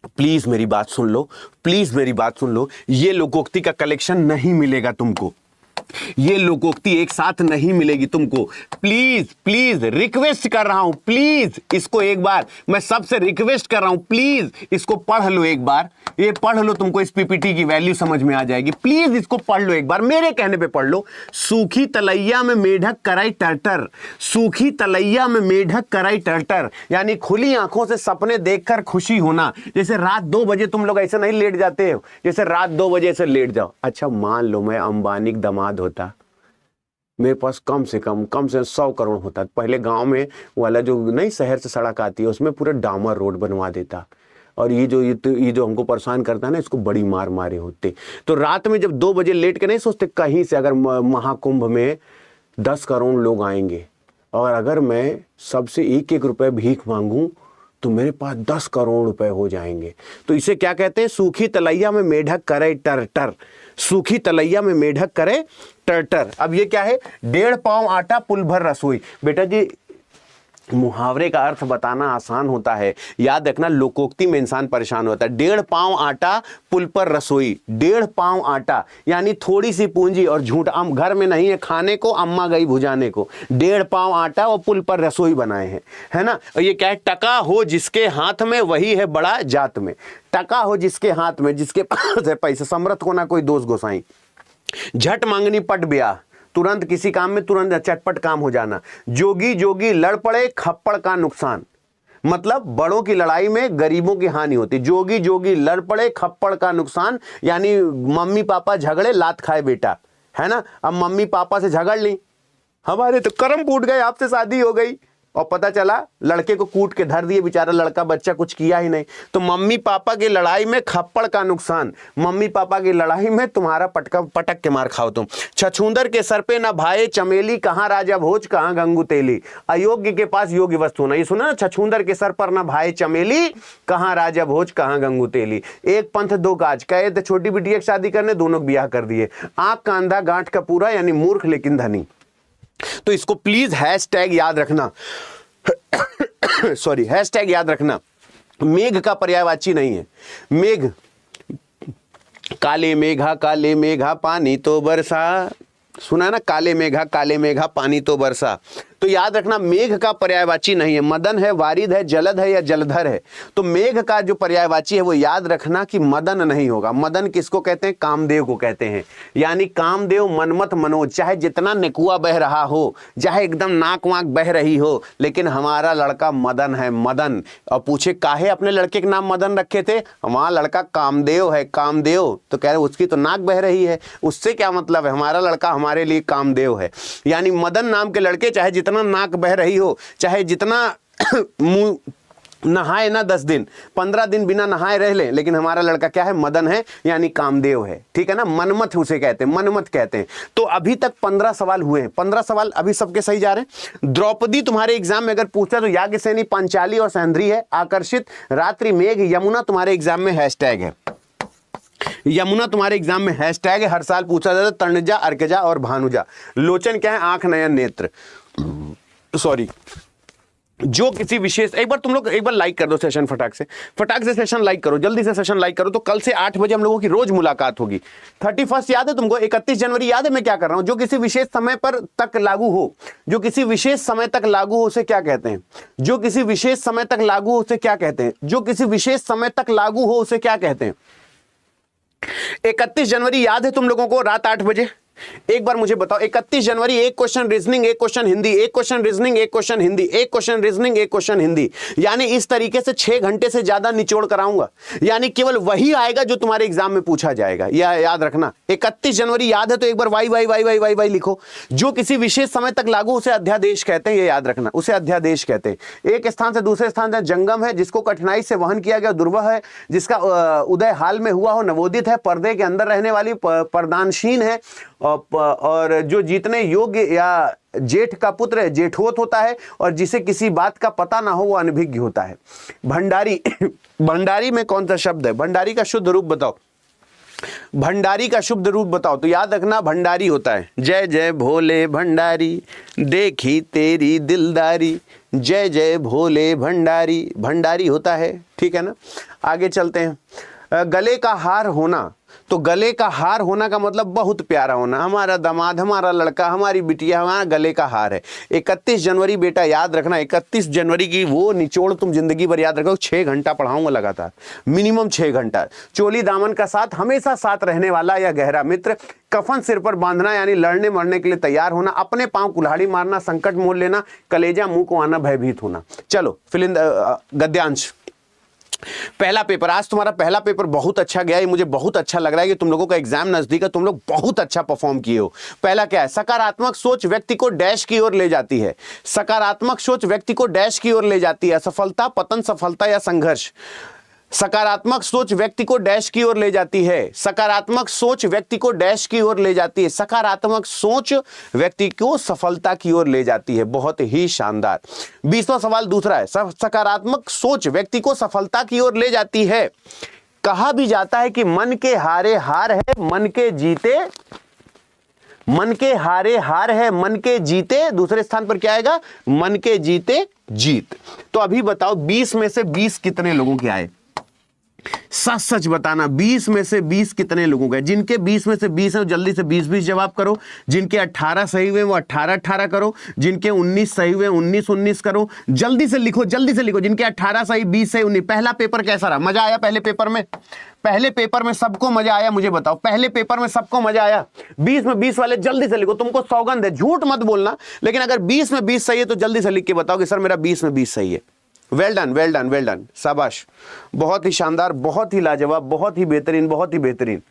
प्लीज मेरी बात सुन लो, प्लीज मेरी बात सुन लो। ये लोकोक्ति का कलेक्शन नहीं मिलेगा तुमको, ये लोकोक्ति एक साथ नहीं मिलेगी तुमको। प्लीज प्लीज रिक्वेस्ट कर रहा हूं, प्लीज इसको एक बार मैं सबसे रिक्वेस्ट कर रहा हूं, प्लीज इसको पढ़ लो एक बार, ये पढ़ लो, तुमको इस पीपीटी की वैल्यू समझ में आ जाएगी। प्लीज इसको पढ़ लो एक बार, मेरे कहने पे पढ़ लो। सूखी तलैया में मेढक कराई टर्टर, सूखी तलैया में मेढक कराई टर्टर, यानी खुली आंखों से सपने देखकर खुशी होना। जैसे रात 2 बजे तुम लोग ऐसे नहीं लेट जाते हो, जैसे रात 2 बजे से लेट जाओ। अच्छा मान लो मैं अंबानी का दामाद होता, मेरे पास कम से 100 करोड़ होता, पहले गांव में वाला जो नहीं शहर से सड़क आती है उसमें पूरे डामर रोड बनवा देता, और ये जो हमको परेशान करता है ना, इसको बड़ी मार मारे होते। तो रात में जब 2 बजे लेट के नहीं सोचते, कहीं से अगर महाकुंभ में 10 करोड़ लोग आएंगे और अगर मैं सबसे 1-1 रुपए भीख मांगूं तो मेरे पास 10 करोड़ रुपए हो जाएंगे। तो इसे क्या कहते हैं? सूखी तलैया में मेढक करे टर, सूखी तलैया में मेढक करे टर। अब ये क्या है? 1.5 पाव आटा पुल भर रसोई। बेटा जी मुहावरे का अर्थ बताना आसान होता है, याद रखना लोकोक्ति में इंसान परेशान होता है। 1.5 पाव आटा पुल पर रसोई, 1.5 पाव आटा यानी थोड़ी सी पूंजी और झूठ, हम घर में नहीं है खाने को, अम्मा गई भुजाने को। 1.5 पाव आटा और पुल पर रसोई बनाए हैं, है ना। और ये क्या है? टका हो जिसके हाथ में वही है बड़ा जात में। टका हो जिसके हाथ में, जिसके पास है पैसे, समर्थ को ना कोई दोष गोसाई। झट मांगनी पट ब्याह, तुरंत किसी काम में तुरंत चटपट काम हो जाना। जोगी जोगी लड़ पड़े खप्पड़ का नुकसान, मतलब बड़ों की लड़ाई में गरीबों की हानि होती। जोगी जोगी लड़ पड़े खप्पड़ का नुकसान, यानी मम्मी पापा झगड़े लात खाए बेटा, है ना। अब मम्मी पापा से झगड़ ली, हमारे तो कर्म फूट गए, आपसे शादी हो गई और पता चला लड़के को कूट के धर दिए, बेचारा लड़का बच्चा कुछ किया ही नहीं। तो मम्मी पापा की लड़ाई में खप्पड़ का नुकसान, मम्मी पापा की लड़ाई में तुम्हारा पटक के मार खाओ तुम। छछूंदर के सर पे ना भाए चमेली, कहाँ राजा भोज कहाँ गंगू तेली। अयोग्य के पास योग्य वस्तु नहीं, सुना ना, छछूंदर के सर पर ना भाए चमेली, कहाँ राजा भोज कहाँ गंगू तेली। एक पंथ 2 काज, कहे तो छोटी बिटिया की शादी करने, दोनों ब्याह कर दिए। आंख का अंधा गांठ का पूरा, यानी मूर्ख लेकिन धनी। तो इसको प्लीज हैशटैग याद रखना सॉरी, हैशटैग याद रखना। मेघ का पर्यायवाची नहीं है। मेघ, काले मेघा पानी तो बरसा, सुना ना, काले मेघा पानी तो बरसा। तो याद रखना मेघ का पर्यायवाची नहीं है। मदन है, वारिद है, जलद है या जलधर है। तो मेघ का जो पर्यायवाची है वो याद रखना कि मदन नहीं होगा। मदन किसको कहते हैं? कामदेव को कहते हैं। यानी कामदेव, मनमत, मनोज, चाहे जितना नेकुआ बह रहा हो, चाहे एकदम नाक वाक बह रही हो, लेकिन हमारा लड़का मदन है, मदन। और पूछे काहे अपने लड़के के नाम मदन रखे थे? हमारा लड़का कामदेव है, कामदेव। तो कह रहे उसकी तो नाक बह रही है, उससे क्या मतलब है? हमारा लड़का हमारे लिए कामदेव है। यानी मदन नाम के लड़के, चाहे जितना नाक बह रही हो, चाहे जितना मुंह नहाए ना 10 दिन 15 दिन बिना नहाए रह ले, लेकिन हमारा लड़का क्या है? मदन है, यानी कामदेव है। ठीक है ना, मनमथ उसे कहते हैं, मनमथ कहते हैं। तो अभी तक 15 सवाल हुए हैं, 15 सवाल अभी सबके सही जा रहे हैं। द्रौपदी तुम्हारे एग्जाम में अगर पूछा तो याज्ञसेनी, पांचाली और सैंद्री है। आकर्षित, रात्रि, मेघ, यमुना तुम्हारे एग्जाम में हैशटैग है। यमुना तुम्हारे एग्जाम में हैशटैग है, हर साल पूछा जाता है। तनुजा, अर्कजा और भानुजा। लोचन क्या है? आंख, नयन, नेत्र। सॉरी, जो किसी विशेष, एक बार तुम लोग एक बार लाइक कर दो सेशन, फटाक से सेशन लाइक करो, जल्दी से सेशन लाइक करो। तो कल से 8 बजे हम लोगों की रोज मुलाकात होगी। 31 याद है तुमको? 31 जनवरी याद है मैं क्या कर रहा हूं? जो किसी विशेष समय पर तक लागू हो, जो किसी विशेष समय तक लागू हो उसे क्या कहते हैं? जो किसी विशेष समय तक लागू हो उसे क्या कहते हैं? जो किसी विशेष समय तक लागू हो उसे क्या कहते हैं? 31 जनवरी याद है तुम लोगों को? रात 8 बजे एक बार मुझे बताओ। 31 जनवरी, एक क्वेश्चन रीजनिंग, एक क्वेश्चन हिंदी, एक क्वेश्चन रीजनिंग, एक क्वेश्चन हिंदी, एक क्वेश्चन रीजनिंग, एक क्वेश्चन हिंदी। यानी इस तरीके से 6 घंटे से ज्यादा निचोड़ कराऊंगा। यानी केवल वही आएगा जो तुम्हारे एग्जाम में पूछा जाएगा, यह याद रखना। 31 जनवरी याद है तो एक बार Y Y Y Y Y Y लिखो। जो किसी विशेष समय तक लागू उसे अध्यादेश कहते हैं, ये याद रखना, उसे अध्यादेश कहते हैं। एक स्थान से दूसरे स्थान तक जंगम है, जिसको कठिनाई से वहन किया गया दुर्वह है, जिसका उदय हाल में हुआ हो नवोदित है, पर्दे के अंदर रहने वाली परदानशीन है, और जो जीतने योग्य या जेठ का पुत्र जेठोत होता है, और जिसे किसी बात का पता ना हो वो अनभिज्ञ होता है। भंडारी, भंडारी में कौन सा शब्द है? भंडारी का शुद्ध रूप बताओ, भंडारी का शुद्ध रूप बताओ। तो याद रखना भंडारी होता है जय जय भोले भंडारी, देखी तेरी दिलदारी, जय जय भोले भंडारी, भंडारी होता है। ठीक है ना, आगे चलते हैं। गले का हार होना, तो गले का हार होना का मतलब बहुत प्यारा होना, हमारा दामाद, हमारा लड़का, हमारी बिटिया हमारा गले का हार है। 31 जनवरी बेटा याद रखना, 31 जनवरी की वो निचोड़ तुम जिंदगी भर याद रखो। 6 घंटा पढ़ाऊंगा लगातार, मिनिमम 6 घंटा। चोली दामन का साथ, हमेशा साथ रहने वाला या गहरा मित्र, कफन सिर पर बांधना यानी लड़ने मरने के लिए तैयार होना, अपने पांव कुल्हाड़ी मारना, संकट मोल लेना, कलेजा मुंह को आना, भयभीत होना। चलो फिल इन गद्यांश। पहला पेपर, आज तुम्हारा पहला पेपर बहुत अच्छा गया, ये मुझे बहुत अच्छा लग रहा है कि तुम लोगों का एग्जाम नजदीक है, तुम लोग बहुत अच्छा परफॉर्म किए हो। पहला क्या है? सकारात्मक सोच व्यक्ति को डैश की ओर ले जाती है। सकारात्मक सोच व्यक्ति को डैश की ओर ले जाती है, सफलता, पतन, सफलता या संघर्ष। सकारात्मक सोच व्यक्ति को डैश की ओर ले जाती है। सकारात्मक सोच व्यक्ति को डैश की ओर ले जाती है। सकारात्मक सोच व्यक्ति को सफलता की ओर ले जाती है। बहुत ही शानदार। 20वां सवाल दूसरा है, सकारात्मक सोच व्यक्ति को सफलता की ओर ले जाती है। कहा भी जाता है कि मन के हारे हार है, मन के जीते, मन के हारे हार है, मन के जीते दूसरे स्थान पर क्या आएगा? मन के जीते जीत। तो अभी बताओ 20 में से 20 कितने लोगों के आए? सच सच बताना, 20 में से 20 कितने लोगों के? जिनके 20 में से 20 है जल्दी से 20-20 जवाब करो। जिनके 18 सही हुए वो 18-18 करो। जिनके 19 सही हुए 19-19 करो। जल्दी से लिखो, जल्दी से लिखो। जिनके 18 सही, 20 सही, 19। पहला पेपर कैसा रहा? मजा आया पहले पेपर में? पहले पेपर में सबको मजा आया? मुझे बताओ, पहले पेपर में सबको मजा आया? 20 में 20 वाले जल्दी से लिखो, तुमको सौगंध है, झूठ मत बोलना, लेकिन अगर 20 में 20 सही है तो जल्दी से लिख के बताओ कि सर मेरा 20 में 20 सही है। Well done, well done, well done, शाबाश, बहुत ही शानदार, बहुत ही लाजवाब, बहुत ही बेहतरीन, बहुत ही बेहतरीन।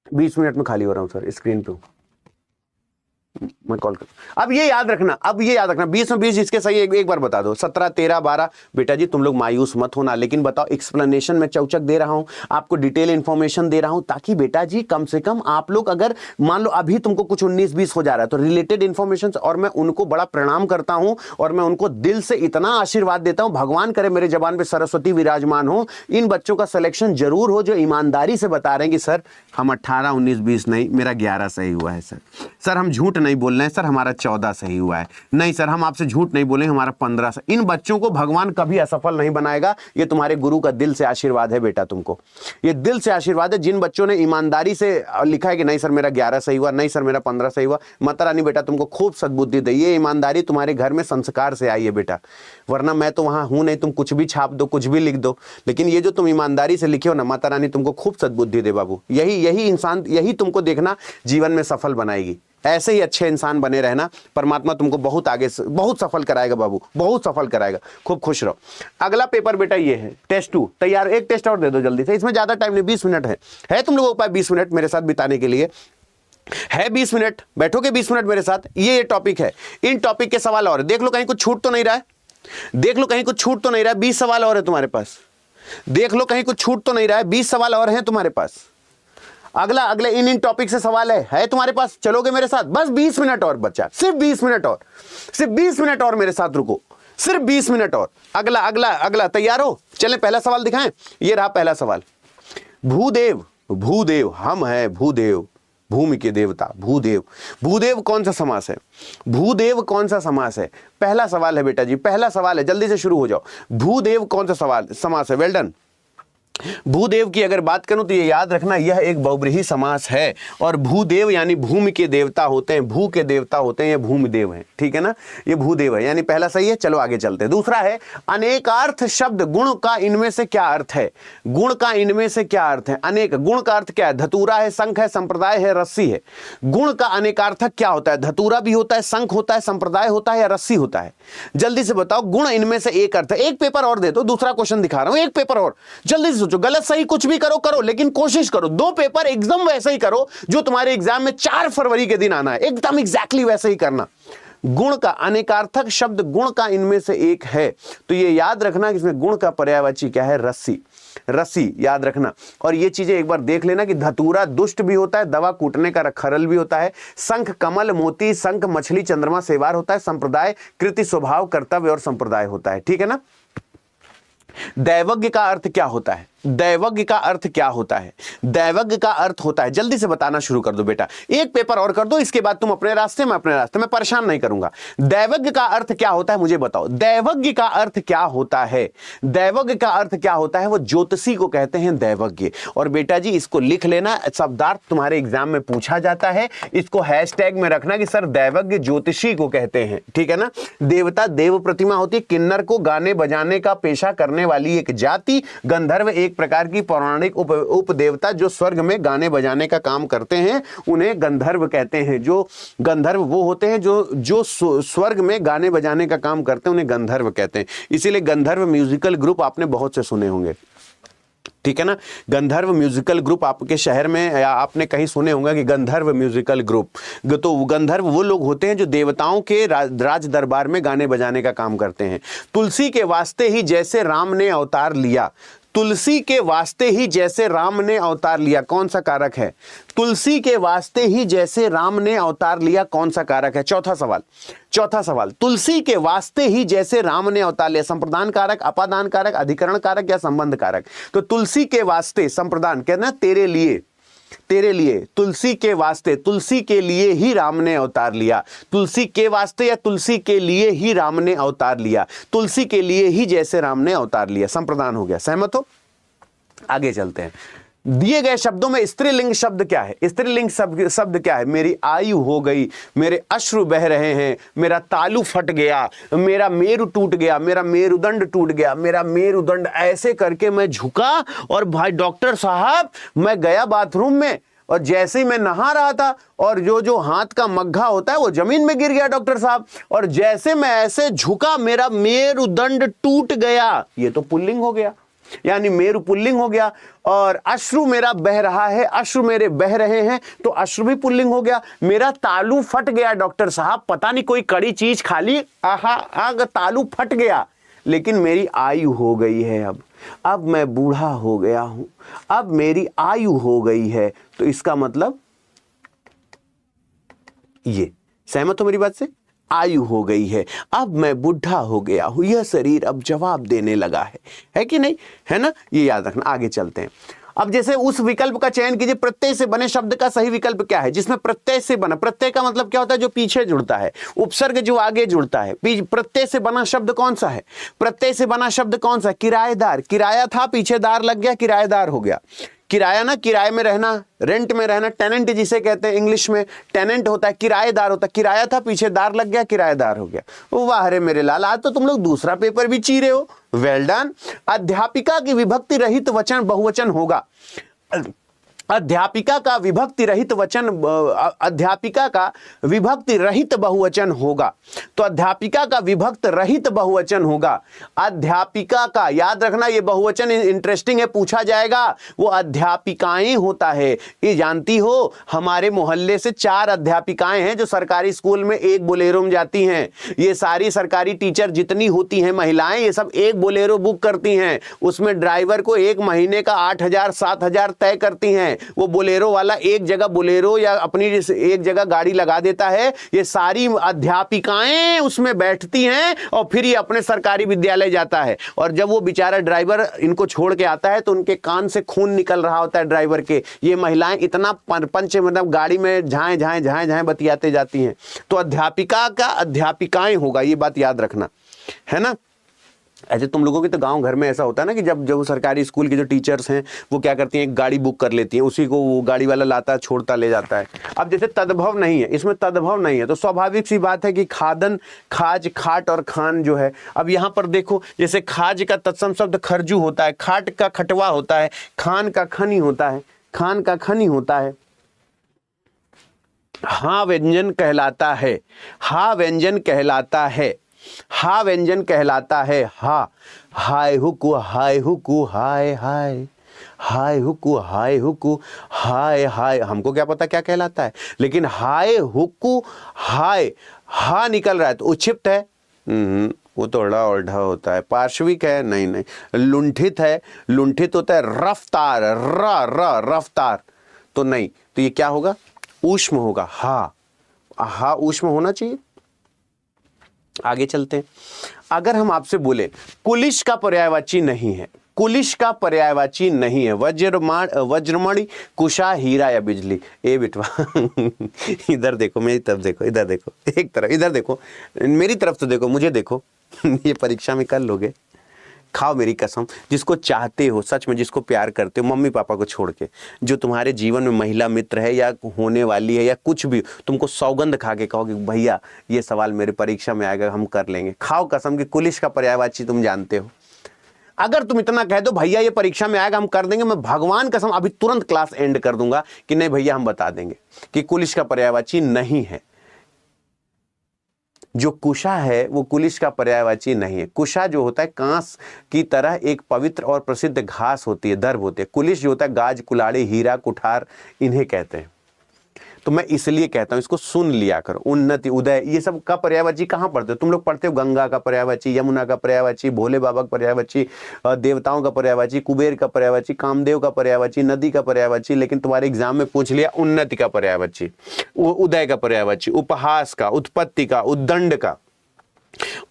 20 मिनट में खाली हो रहा हूं सर, स्क्रीन पे मैं कॉल कर। अब ये याद रखना, अब ये याद रखना, 20 में 20 जिसके सही एक बार बता दो। 17, 13, 12। बेटा जी तुम लोग मायूस मत होना, लेकिन बताओ, एक्सप्लेनेशन में चौचक दे रहा हूं, आपको डिटेल इंफॉर्मेशन दे रहा हूं, ताकि बेटा जी कम से कम आप लोग, अगर मान लो अभी तुमको कुछ 19-20 हो जा रहा है तो रिलेटेड इंफॉर्मेशन, और मैं उनको बड़ा प्रणाम करता हूं और मैं उनको दिल से इतना आशीर्वाद देता हूं, भगवान करे मेरे जबान पे सरस्वती विराजमान हो, इन बच्चों का सिलेक्शन जरूर हो जो ईमानदारी से बता रहे हैं कि सर हम 18, 19, 20 नहीं, मेरा 11 सही हुआ है सर हम झूठ नहीं बोल रहे हैं सर, हमारा 14 सही हुआ है, नहीं सर हम आपसे झूठ नहीं बोलेंगे, हमारा 15 सही। इन बच्चों को भगवान कभी असफल नहीं बनाएगा, ये तुम्हारे गुरु का दिल से आशीर्वाद है बेटा, तुमको ये दिल से आशीर्वाद है। जिन बच्चों ने ईमानदारी से लिखा है कि नहीं सर मेरा 11 सही हुआ, नहीं सर मेरा 15 सही हुआ, माता रानी बेटा तुमको खूब सद्बुद्धि दे। ये ईमानदारी तुम्हारे घर में संस्कार से आई है बेटा, वरना मैं तो वहां हूं नहीं, तुम कुछ भी छाप दो, कुछ भी लिख दो, लेकिन ये जो तुम ईमानदारी से लिखे हो ना, माता रानी तुमको खूब सद्बुद्धि दे बाबू। यही इंसान, यही तुमको देखना जीवन में सफल बनाएगी। ऐसे ही अच्छे इंसान बने रहना, परमात्मा तुमको बहुत आगे बहुत सफल कराएगा बाबू, बहुत सफल कराएगा। खूब खुश रहो। अगला पेपर बेटा ये है टेस्ट 2। तैयार? एक टेस्ट और दे दो जल्दी से, इसमें ज्यादा टाइम नहीं, 20 मिनट है तुम लोगों के पास 20 मिनट मेरे साथ बिताने के लिए है। 20 मिनट बैठोगे, 20 मिनट मेरे साथ। ये टॉपिक है, इन टॉपिक के सवाल और देख लो कहीं कुछ छूट तो नहीं रहा है, देख लो कहीं कुछ छूट तो नहीं रहा है। 20 सवाल और है तुम्हारे पास, देख लो कहीं कुछ छूट तो नहीं रहा है। 20 सवाल और हैं तुम्हारे पास। अगले इन टॉपिक से सवाल है तुम्हारे पास। चलोगे मेरे साथ? बस 20 मिनट और बचा, सिर्फ 20 मिनट और, सिर्फ 20 मिनट और मेरे साथ रुको, सिर्फ 20 मिनट और। अगला तैयार हो? चलें पहला सवाल दिखाएं। ये रहा पहला सवाल। भूदेव हम है भूदेव, भूमि के देवता भूदेव कौन सा समास है? भूदेव कौन सा समास है? पहला सवाल है बेटा जी, पहला सवाल है, जल्दी से शुरू हो जाओ। भूदेव कौन सा समास है? Well done. भूदेव की अगर बात करूं तो ये याद रखना, यह एक बहुब्रीहि समास है, और भूदेव यानी भूमि के देवता होते हैं, भू के देवता होते हैं, ये भूमिदेव हैं, ठीक है ना, ये भूदेव है, यानी पहला सही है। चलो आगे चलते हैं। दूसरा है अनेकार्थ शब्द, गुण का इनमें से क्या अर्थ है? गुण का इनमें से क्या अर्थ है? अनेक, गुण का अर्थ क्या है? धतूरा है, शंख है, संप्रदाय है, रस्सी है। गुण का अनेकार्थक क्या होता है? धतूरा भी होता है, शंख होता है, संप्रदाय होता है या रस्सी होता है? जल्दी से बताओ। गुण इनमें से एक अर्थ है। एक पेपर और दे दो, दूसरा क्वेश्चन दिखा रहा हूं, एक पेपर और, जल्दी से सोचो। गलत सही कुछ भी करो, लेकिन कोशिश करो 2 पेपर एकदम वैसे ही करो जो तुम्हारे एग्जाम में 4 फरवरी के दिन आना है, एकदम एग्जैक्टली वैसे ही करना। गुण का अनेकार्थक शब्द, गुण का इनमें से एक है, तो ये याद रखना कि इसमें गुण का पर्यायवाची क्या है? रस्सी याद रखना। और ये चीजें एक बार देख लेना कि धतूरा दुष्ट भी होता है, दवा कूटने का खरल भी होता है, शंख कमल मोती, शंख मछली चंद्रमा सेवार होता है, संप्रदाय कृति स्वभाव कर्तव्य और संप्रदाय होता है, ठीक है ना। दैवज्ञ का अर्थ क्या होता है? दैवज्ञ का अर्थ क्या होता है? दैवज्ञ का अर्थ होता है, जल्दी से बताना शुरू कर दो बेटा, एक पेपर और कर दो, इसके बाद तुम अपने रास्ते, मैं अपने रास्ते, मैं परेशान नहीं करूंगा। दैवज्ञ का अर्थ क्या होता है मुझे बताओ, दैवज्ञ का अर्थ क्या होता है? दैवज्ञ का अर्थ क्या होता है? वो ज्योतिषी को कहते हैं दैवज्ञ। और बेटा जी इसको लिख लेना, शब्दार्थ तुम्हारे एग्जाम में पूछा जाता है, इसको हैशटैग में रखना कि सर दैवज्ञ ज्योतिषी को कहते हैं, ठीक है ना। देवता देव प्रतिमा होती है, किन्नर को गाने बजाने का पेशा करने वाली एक जाति, गंधर्व एक प्रकार की पौराणिक उपदेवता जो स्वर्ग में गाने बजाने का काम करते हैं, उन्हें गंधर्व कहते हैं। जो गंधर्व वो होते हैं जो स्वर्ग में गाने बजाने का काम करते हैं, उन्हें गंधर्व कहते हैं। इसीलिए गंधर्व म्यूजिकल ग्रुप आपने बहुत से सुने होंगे, ठीक है ना। गंधर्व म्यूजिकल ग्रुप आपके शहर में या आपने कहीं सुने होंगे कि गंधर्व म्यूजिकल ग्रुप। तो गंधर्व वो लोग होते हैं जो देवताओं के राज दरबार में गाने बजाने का काम करते हैं। तुलसी के वास्ते ही जैसे राम ने अवतार लिया, तुलसी के वास्ते ही जैसे राम ने अवतार लिया, कौन सा कारक है? तुलसी के वास्ते ही जैसे राम ने अवतार लिया, कौन सा कारक है? चौथा सवाल, तुलसी के वास्ते ही जैसे राम ने अवतार लिया, संप्रदान कारक, अपादान कारक, अधिकरण कारक या संबंध कारक? तो तुलसी के वास्ते संप्रदान, कहना तेरे लिए, तुलसी के वास्ते, तुलसी के लिए ही राम ने अवतार लिया, तुलसी के वास्ते या तुलसी के लिए ही राम ने अवतार लिया, तुलसी के लिए ही जैसे राम ने अवतार लिया, संप्रदान हो गया। सहमत हो? आगे चलते हैं। दिए गए शब्दों में स्त्रीलिंग शब्द क्या है? स्त्रीलिंग शब्द क्या है? मेरी आयु हो गई, मेरे अश्रु बह रहे हैं, मेरा तालू फट गया, मेरा मेरु टूट गया, मेरा मेरुदंड टूट गया, मेरा मेरुदंड, ऐसे करके मैं झुका और भाई डॉक्टर साहब मैं गया बाथरूम में और जैसे ही मैं नहा रहा था और जो हाथ का मग्घा होता है वो जमीन में गिर गया डॉक्टर साहब, और जैसे मैं ऐसे झुका मेरा मेरुदंड टूट गया। ये तो पुल्लिंग हो गया, यानी मेरु पुल्लिंग हो गया। और अश्रु मेरा बह रहा है, अश्रु मेरे बह रहे हैं, तो अश्रु भी पुल्लिंग हो गया। मेरा तालू फट गया डॉक्टर साहब, पता नहीं कोई कड़ी चीज खा ली, आग तालू फट गया। लेकिन मेरी आयु हो गई है, अब मैं बूढ़ा हो गया हूं, अब मेरी आयु हो गई है, तो इसका मतलब ये। सहमत हो मेरी बात से? आयु हो गई है, अब मैं बुढ़ा हो गया हूं, यह शरीर अब जवाब देने लगा है कि नहीं? है ना, ये याद रखना। आगे चलते हैं। अब जैसे उस विकल्प का चयन कीजिए, प्रत्यय से बने शब्द का सही विकल्प क्या है? जिसमें प्रत्यय से बना, प्रत्यय का मतलब क्या होता है? जो पीछे जुड़ता है, उपसर्ग जो आगे जुड़ता है। प्रत्यय से बना शब्द कौन सा है? प्रत्यय से बना शब्द कौन सा है? किराएदार। किराया था, पीछे दार लग गया, किराएदार हो गया। किराया ना, किराए में रहना, रेंट में रहना, टेनेंट जिसे कहते हैं इंग्लिश में, टेनेंट होता है, किराएदार होता है। किराया था, पीछे दार लग गया, किराएदार हो गया। वाह रे मेरे लाल, आज तो तुम लोग दूसरा पेपर भी चीरे हो, वेल डन। अध्यापिका की विभक्ति रहित वचन बहुवचन होगा। अध्यापिका का विभक्ति रहित वचन, अध्यापिका का विभक्ति रहित बहुवचन होगा। तो अध्यापिका का विभक्त रहित बहुवचन होगा। अध्यापिका का, याद रखना ये बहुवचन इंटरेस्टिंग है, पूछा जाएगा। वो अध्यापिकाएं होता है। ये जानती हो, हमारे मोहल्ले से 4 अध्यापिकाएं हैं जो सरकारी स्कूल में एक बोलेरो में जाती हैं। ये सारी सरकारी टीचर जितनी होती हैं महिलाएं, ये सब एक बोलेरो बुक करती हैं। उसमें ड्राइवर को 1 महीने का 8,000 7,000 तय करती हैं। वो बोलेरो वाला एक जगह बोलेरो या अपनी एक जगह गाड़ी लगा देता है। ये सारी अध्यापिकाएं उसमें बैठती हैं और फिर ये अपने सरकारी विद्यालय जाता है। और जब वो बेचारा ड्राइवर इनको छोड़ के आता है तो उनके कान से खून निकल रहा होता है ड्राइवर के। ये महिलाएं इतना पंच मतलब गाड़ी में झाएं बतियाते जाती हैं। तो अध्यापिका का अध्यापिकाएं होगा, ये बात याद रखना, है ना। ऐसे तुम लोगों के तो गांव घर में ऐसा होता है ना कि जब सरकारी स्कूल के जो टीचर्स हैं वो क्या करती हैं, एक गाड़ी बुक कर लेती हैं, उसी को वो गाड़ी वाला लाता है, छोड़ता ले जाता है। अब जैसे तद्भव नहीं है, इसमें तद्भव नहीं है, तो स्वाभाविक सी बात है कि खादन, खाज, खाट और खान जो है। अब यहाँ पर देखो, जैसे खाज का तत्सम शब्द खरजू होता है, खाट का खटवा होता है, खान का खनी होता है, खान का खनी होता है। हा व्यंजन कहलाता है, हा व्यंजन कहलाता है, हा व्यंजन कहलाता है। हा, हाय हुकु, हाय हुकु, हाय हाय, हाय हुकु, हाय हुकु, हाय हाय। हमको क्या पता क्या कहलाता है, लेकिन हाय हुकु, हाय, हा निकल रहा है तो उच्छिप्त है। वो तो ड़ और ढ होता है। पार्श्विक है, नहीं, लुंठित है, लुंठित होता है। रफ्तार, र रफ्तार, तो नहीं, तो ये क्या होगा? ऊष्म होगा। हा ऊष्म होना चाहिए। आगे चलते हैं। अगर हम आपसे बोले कुलिश का पर्यायवाची नहीं है, कुलिश का पर्यायवाची नहीं है। वज्रमणि, कुशा, हीरा या बिजली। ए बिटवा इधर देखो, मेरी तरफ देखो, इधर देखो, एक तरफ इधर देखो, मेरी तरफ तो देखो, मुझे देखो ये परीक्षा में कर लोगे। खाओ मेरी कसम, जिसको चाहते हो सच में, जिसको प्यार करते हो, मम्मी पापा को छोड़ के, जो तुम्हारे जीवन में महिला मित्र है या होने वाली है या कुछ भी, तुमको सौगंध खा के कहोगे भैया ये सवाल मेरे परीक्षा में आएगा, हम कर लेंगे। खाओ कसम कि कुलिश का पर्यायवाची तुम जानते हो। अगर तुम इतना कह दो भैया ये परीक्षा में आएगा, हम कर देंगे, मैं भगवान कसम अभी तुरंत क्लास एंड कर दूंगा कि नहीं भैया हम बता देंगे कि कुलिश का पर्यायवाची नहीं है। जो कुशा है वो कुलिश का पर्यायवाची नहीं है। कुशा जो होता है कांस की तरह एक पवित्र और प्रसिद्ध घास होती है, दर्भ होती है। कुलिश जो होता है गाज, कुलाड़ी, हीरा, कुठार, इन्हें कहते हैं। तो मैं इसलिए कहता हूं इसको सुन लिया करो। उन्नति, उदय, ये सब का पर्यायवाची कहां पढ़ते हो तुम लोग? पढ़ते हो गंगा का पर्यायवाची, यमुना का पर्यायवाची, भोले बाबा का पर्यायवाची, देवताओं का पर्यायवाची, कुबेर का पर्यायवाची, कामदेव का पर्यायवाची, नदी का पर्यायवाची, लेकिन तुम्हारे एग्जाम में पूछ लिया उन्नति का पर्यायवाची, उदय का पर्यायवाची, उपहास का, उत्पत्ति का, उद्दंड का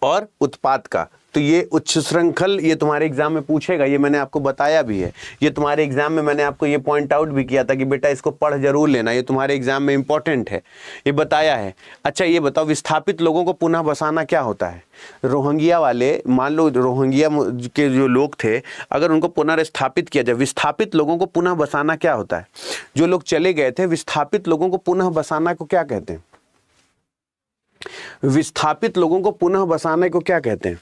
और उत्पात का। तो ये उच्च श्रृंखल ये तुम्हारे एग्जाम में पूछेगा, ये मैंने आपको बताया भी है। ये तुम्हारे एग्जाम में मैंने आपको ये पॉइंट आउट भी किया था कि बेटा इसको पढ़ जरूर लेना, ये तुम्हारे एग्जाम में इंपॉर्टेंट है, ये बताया है। अच्छा ये बताओ विस्थापित लोगों को पुनः बसाना क्या होता है? रोहिंग्या वाले, मान लो रोहिंग्या के जो लोग थे, अगर उनको पुनर्स्थापित किया जाए, विस्थापित लोगों को पुनः बसाना क्या होता है? जो लोग चले गए थे, विस्थापित लोगों को पुनः बसाना को क्या कहते हैं? विस्थापित लोगों को पुनः बसाने को क्या कहते हैं?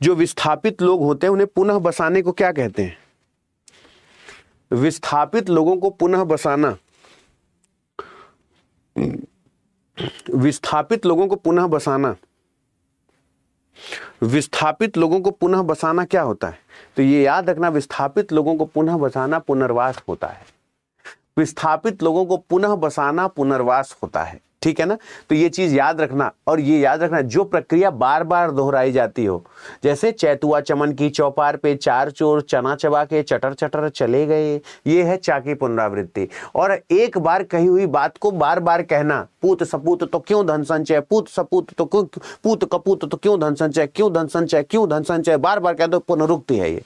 जो विस्थापित लोग होते हैं उन्हें पुनः बसाने को क्या कहते हैं? विस्थापित लोगों को पुनः बसाना, विस्थापित लोगों को पुनः बसाना, विस्थापित लोगों को पुनः बसाना क्या होता है? तो ये याद रखना, विस्थापित लोगों को पुनः बसाना पुनर्वास होता है। विस्थापित लोगों को पुनः बसाना पुनर्वास होता है, ठीक है ना? तो ये चीज याद रखना। और ये याद रखना जो प्रक्रिया बार बार दोहराई जाती हो, जैसे चैतुआ चमन की चौपार पे चार चोर चना चबा के चटर चटर चले गए, ये है चा की पुनरावृत्ति। और एक बार कही हुई बात को बार बार कहना, पूत सपूत तो क्यों धन संचय, पूत सपूत तो क्यों, पूत कपूत तो क्यों धन संचय, क्यों धन संचय, क्यों धन संचय, बार बार कह दो, पुनरुक्ति है ये,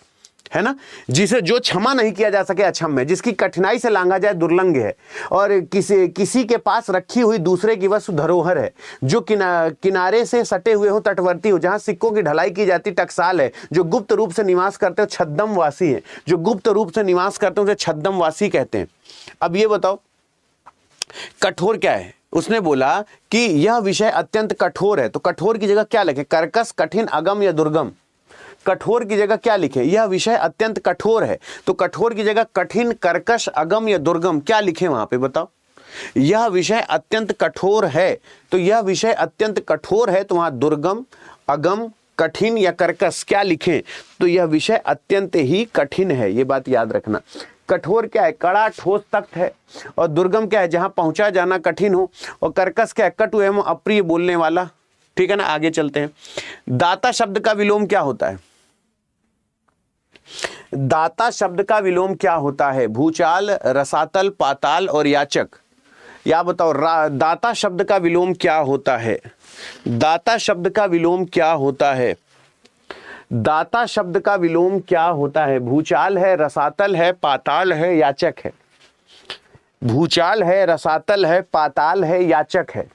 है ना? जिसे जो क्षमा नहीं किया जा सके अक्षम्य, जिसकी कठिनाई से लांघा जाए दुर्लंघ है, और किसी के पास रखी हुई दूसरे की वस्तु धरोहर है, जो किनारे से सटे हुए हो तटवर्ती हो, जहां सिक्कों की ढलाई की जाती टकसाल है, जो गुप्त रूप से निवास करते हो छद्म वासी है, जो गुप्त रूप से निवास करते हो उसे छद्म वासी कहते हैं। अब ये बताओ कठोर क्या है? उसने बोला कि यह विषय अत्यंत कठोर है, तो कठोर की जगह क्या लिखे? कर्कश, कठिन, अगम या दुर्गम? कठोर की जगह क्या लिखे? यह विषय अत्यंत कठोर है, तो कठोर की जगह कठिन, कर्कश, अगम या दुर्गम क्या लिखे वहां पे बताओ? यह विषय अत्यंत कठोर है, तो यह विषय अत्यंत कठोर है, तो वहां दुर्गम, अगम, कठिन या कर्कश क्या लिखें? तो यह विषय अत्यंत ही कठिन है, ये बात याद रखना। कठोर क्या है? कड़ा, ठोस, सख्त है। और दुर्गम क्या है? जहां पहुंचा जाना कठिन हो। और कर्कश क्या है? कटु एवं अप्रिय बोलने वाला, ठीक है ना? आगे चलते हैं। दाता शब्द का विलोम क्या होता है? दाता शब्द का विलोम क्या होता है? भूचाल, रसातल, पाताल और याचक। या बताओ दाता शब्द का विलोम क्या होता है? दाता शब्द का विलोम क्या होता है? दाता शब्द का विलोम क्या होता है? भूचाल है, रसातल है, पाताल है, याचक है। भूचाल है, रसातल है, पाताल है, याचक है।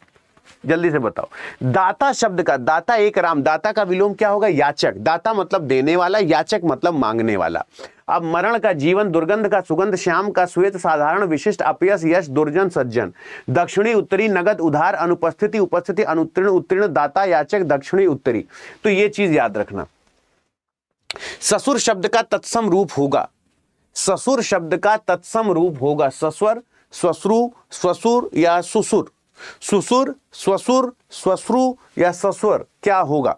जल्दी से बताओ। दाता शब्द का, दाता एक राम, दाता का विलोम क्या होगा? याचक। दाता मतलब देने वाला, याचक मतलब मांगने वाला। अब मरण का, जीवन, दुर्गंध का, सुगंध, श्याम का, श्वेत, साधारण, विशिष्ट, अपयश, यश, दुर्जन, सज्जन। दक्षिणी, उत्तरी, नगद, उधार, अनुपस्थिति, उपस्थिति, अनुत्तीर्ण, उत्तीर्ण, दाता, याचक, दक्षिणी, उत्तरी। तो ये चीज याद रखना। ससुर शब्द का तत्सम रूप होगा, ससुर शब्द का तत्सम रूप होगा सस्वर, स्वश्रु, स्वसुर या सुसुर। सुसुर, स्वसुर, स्वश्रु या सस्वर क्या होगा?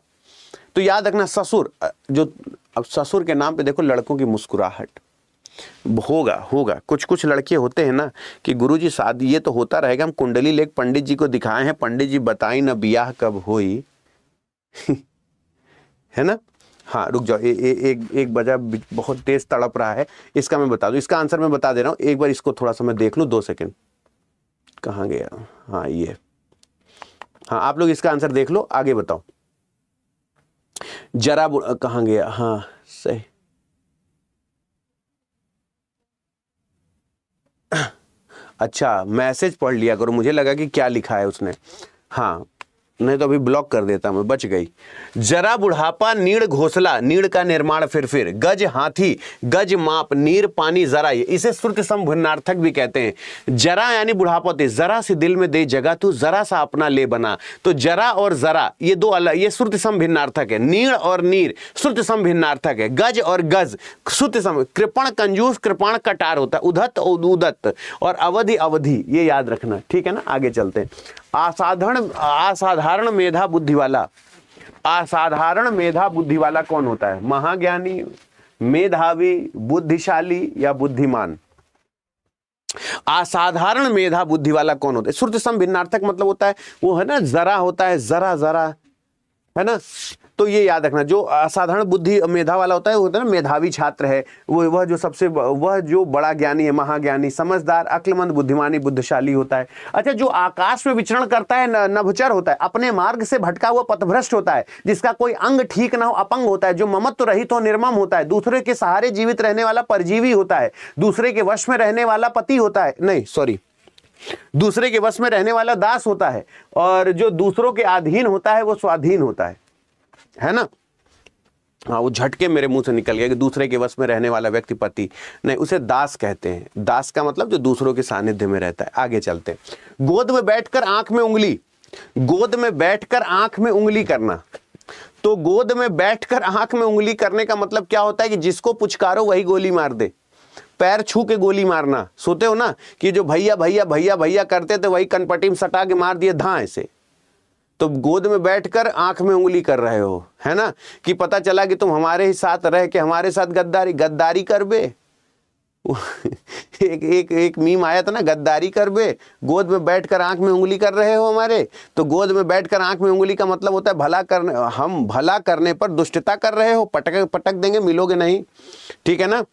तो याद रखना ससुर, जो अब ससुर के नाम पे देखो लड़कों की मुस्कुराहट होगा। कुछ लड़के होते हैं ना कि गुरुजी शादी ये तो होता रहेगा, हम कुंडली लेके पंडित जी को दिखाए हैं, पंडित जी बताई ना बियाह कब होई है ना? हाँ रुक जाओ, एक बजा बहुत तेज तड़प रहा है, इसका मैं बता दूं, इसका आंसर मैं बता दे रहा हूं। एक बार इसको थोड़ा सा मैं देख लूं, 2 सेकंड। कहाँ गया? हाँ ये, हाँ आप लोग इसका आंसर देख लो, आगे बताओ। जरा कहाँ गया? हाँ सही, अच्छा, मैसेज पढ़ लिया करो, मुझे लगा कि क्या लिखा है उसने। हाँ, नहीं तो अभी ब्लॉक कर देता, मैं बच गई। जरा बुढ़ापा नीड़ घोंसला, नीड़ का निर्माण फिर गज हाथी, गज माप, नीर पानी जरा, इसे श्रुति समभिन्नार्थक भी कहते हैं। जरा यानी बुढ़ापा दे, जरा से दिल में दे जगह तू, जरा सा अपना ले बना। तो जरा और जरा ये दो अलग, ये श्रुति समभिन्नार्थक है। नीड़ और नीर श्रुति समभिन्नार्थक है। गज और गज श्रुति सम। कृपण कंजूस, कृपाण कटार होता है, उद्धत और उदत्त, और अवधि अवधि, ये याद रखना, ठीक है ना। आगे चलते हैं। असाधारण मेधा बुद्धि वाला, असाधारण मेधा बुद्धि वाला कौन होता है? महाज्ञानी, मेधावी, बुद्धिशाली या बुद्धिमान? असाधारण मेधा बुद्धि वाला कौन होता है? श्रुति समभिन्नार्थक मतलब होता है वो, है ना, जरा होता है, जरा जरा, है ना। तो ये याद रखना, जो असाधारण बुद्धि मेधा वाला होता है वो होता है ना मेधावी छात्र है, वह जो सबसे, वह जो बड़ा ज्ञानी है, महाज्ञानी, समझदार, अक्लमंद, बुद्धिमानी, बुद्धिशाली होता है। अच्छा, जो आकाश में विचरण करता है, नभचर होता है, अपने मार्ग से भटका हुआ पथभ्रष्ट होता है, जिसका कोई अंग ठीक ना हो, अपंग होता है, जो ममत्व रहित हो, निर्मम होता है, दूसरे के सहारे जीवित रहने वाला परजीवी होता है, दूसरे के वश में रहने वाला पति होता है, नहीं सॉरी, दूसरे के वश में रहने वाला दास होता है, और जो दूसरों के अधीन होता है वो स्वाधीन होता है ना। हाँ, वो झटके मेरे मुंह से निकल गया कि दूसरे के वश में रहने वाला व्यक्ति पति, नहीं, उसे दास कहते हैं। दास का मतलब जो दूसरों के सानिध्य में रहता है। आगे चलते हैं। गोद में बैठकर आंख में उंगली, गोद में बैठकर आंख में उंगली करना। तो गोद में बैठकर आंख में उंगली करने का मतलब क्या होता है कि जिसको पुचकारो वही गोली मार दे, पैर छू के गोली मारना। सोते हो ना कि जो भैया भैया भैया भैया करते थे वही कनपट्टी में सटा के मार दिए धाए से। तो गोद में बैठकर आंख में उंगली कर रहे हो, है ना, कि पता चला कि तुम हमारे ही साथ रह के हमारे साथ गद्दारी कर बे। एक मीम आया था ना, गद्दारी कर बे, गोद में बैठकर आंख में उंगली कर रहे हो हमारे। तो गोद में बैठकर आंख में उंगली का मतलब होता है भला करने, हम भला करने पर दुष्टता कर रहे हो, पटक देंगे, मिलोगे नहीं, ठीक है ना।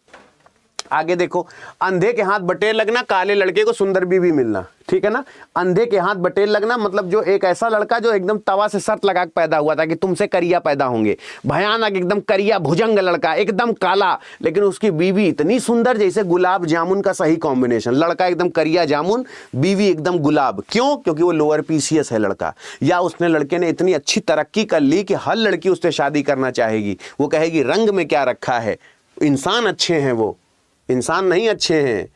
आगे देखो, अंधे के हाथ बटेर लगना, काले लड़के को सुंदर बीवी मिलना, ठीक है ना। अंधे के हाथ बटेर लगना मतलब जो एक ऐसा लड़का जो एकदम तवा से शर्त लगा के पैदा हुआ था कि तुमसे करिया पैदा होंगे, भयानक एकदम करिया भुजंग लड़का, एकदम काला, लेकिन उसकी बीवी इतनी सुंदर जैसे गुलाब जामुन का सही कॉम्बिनेशन। लड़का एकदम करिया जामुन, बीवी एकदम गुलाब। क्यों? क्योंकि वो लोअर पीसीएस है लड़का, या उसने, लड़के ने इतनी अच्छी तरक्की कर ली कि हर लड़की उससे शादी करना चाहेगी। वो कहेगी रंग में क्या रखा है, इंसान अच्छे हैं, वो इंसान नहीं अच्छे हैं,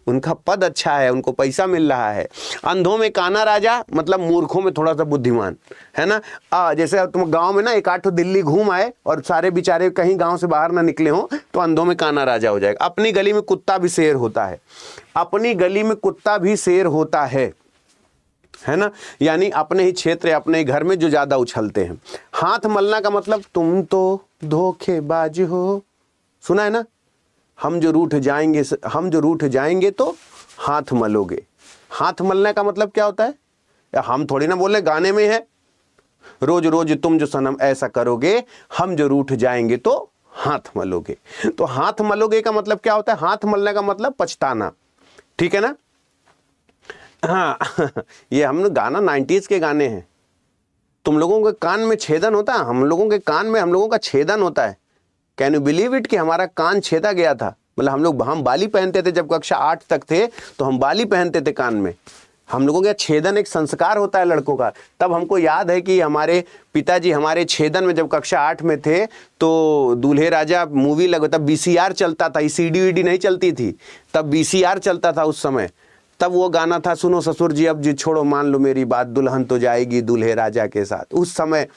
उनका पद अच्छा है, उनको पैसा मिल रहा है। अंधों में काना राजा मतलब मूर्खों में थोड़ा सा बुद्धिमान, है ना। जैसे तुम गांव में ना एक आठ दिल्ली घूम आए और सारे बेचारे कहीं गांव से बाहर ना निकले हो, तो अंधों में काना राजा हो जाएगा। अपनी गली में कुत्ता भी शेर होता है, अपनी गली में कुत्ता भी शेर होता है ना। यानी अपने ही क्षेत्र, अपने ही घर में जो ज्यादा उछलते हैं। हाथ मलना का मतलब तुम तो धोखेबाज हो, सुना है ना। हम जो रूठ जाएंगे तो हाथ मलोगे। हाथ मलने का मतलब क्या होता है? हम थोड़ी ना बोले, गाने में है, रोज रोज तुम जो सनम ऐसा करोगे, हम जो रूठ जाएंगे तो हाथ मलोगे। तो हाथ मलोगे का मतलब क्या होता है? हाथ मलने का मतलब पछताना, ठीक है ना। हाँ ये हम लोग गाना 90s के गाने हैं। तुम लोगों के कान में छेदन होता है, हम लोगों के कान में हम लोगों का छेदन होता है। कैन यू बिलीव इट कि हमारा कान छेदा गया था। मतलब हम बाली पहनते थे, जब कक्षा 8 तक थे तो हम बाली पहनते थे कान में। हम लोगों का छेदन एक संस्कार होता है लड़कों का। तब हमको याद है कि हमारे पिताजी हमारे छेदन में, जब कक्षा 8 में थे, तो दूल्हे राजा मूवी लगा, तब VCR चलता था, CD नहीं चलती थी, तब VCR चलता था उस समय। तब वो गाना था, सुनो ससुर जी अब जी छोड़ो मान लो मेरी बात, दुल्हन तो जाएगी दूल्हे राजा के साथ। उस समय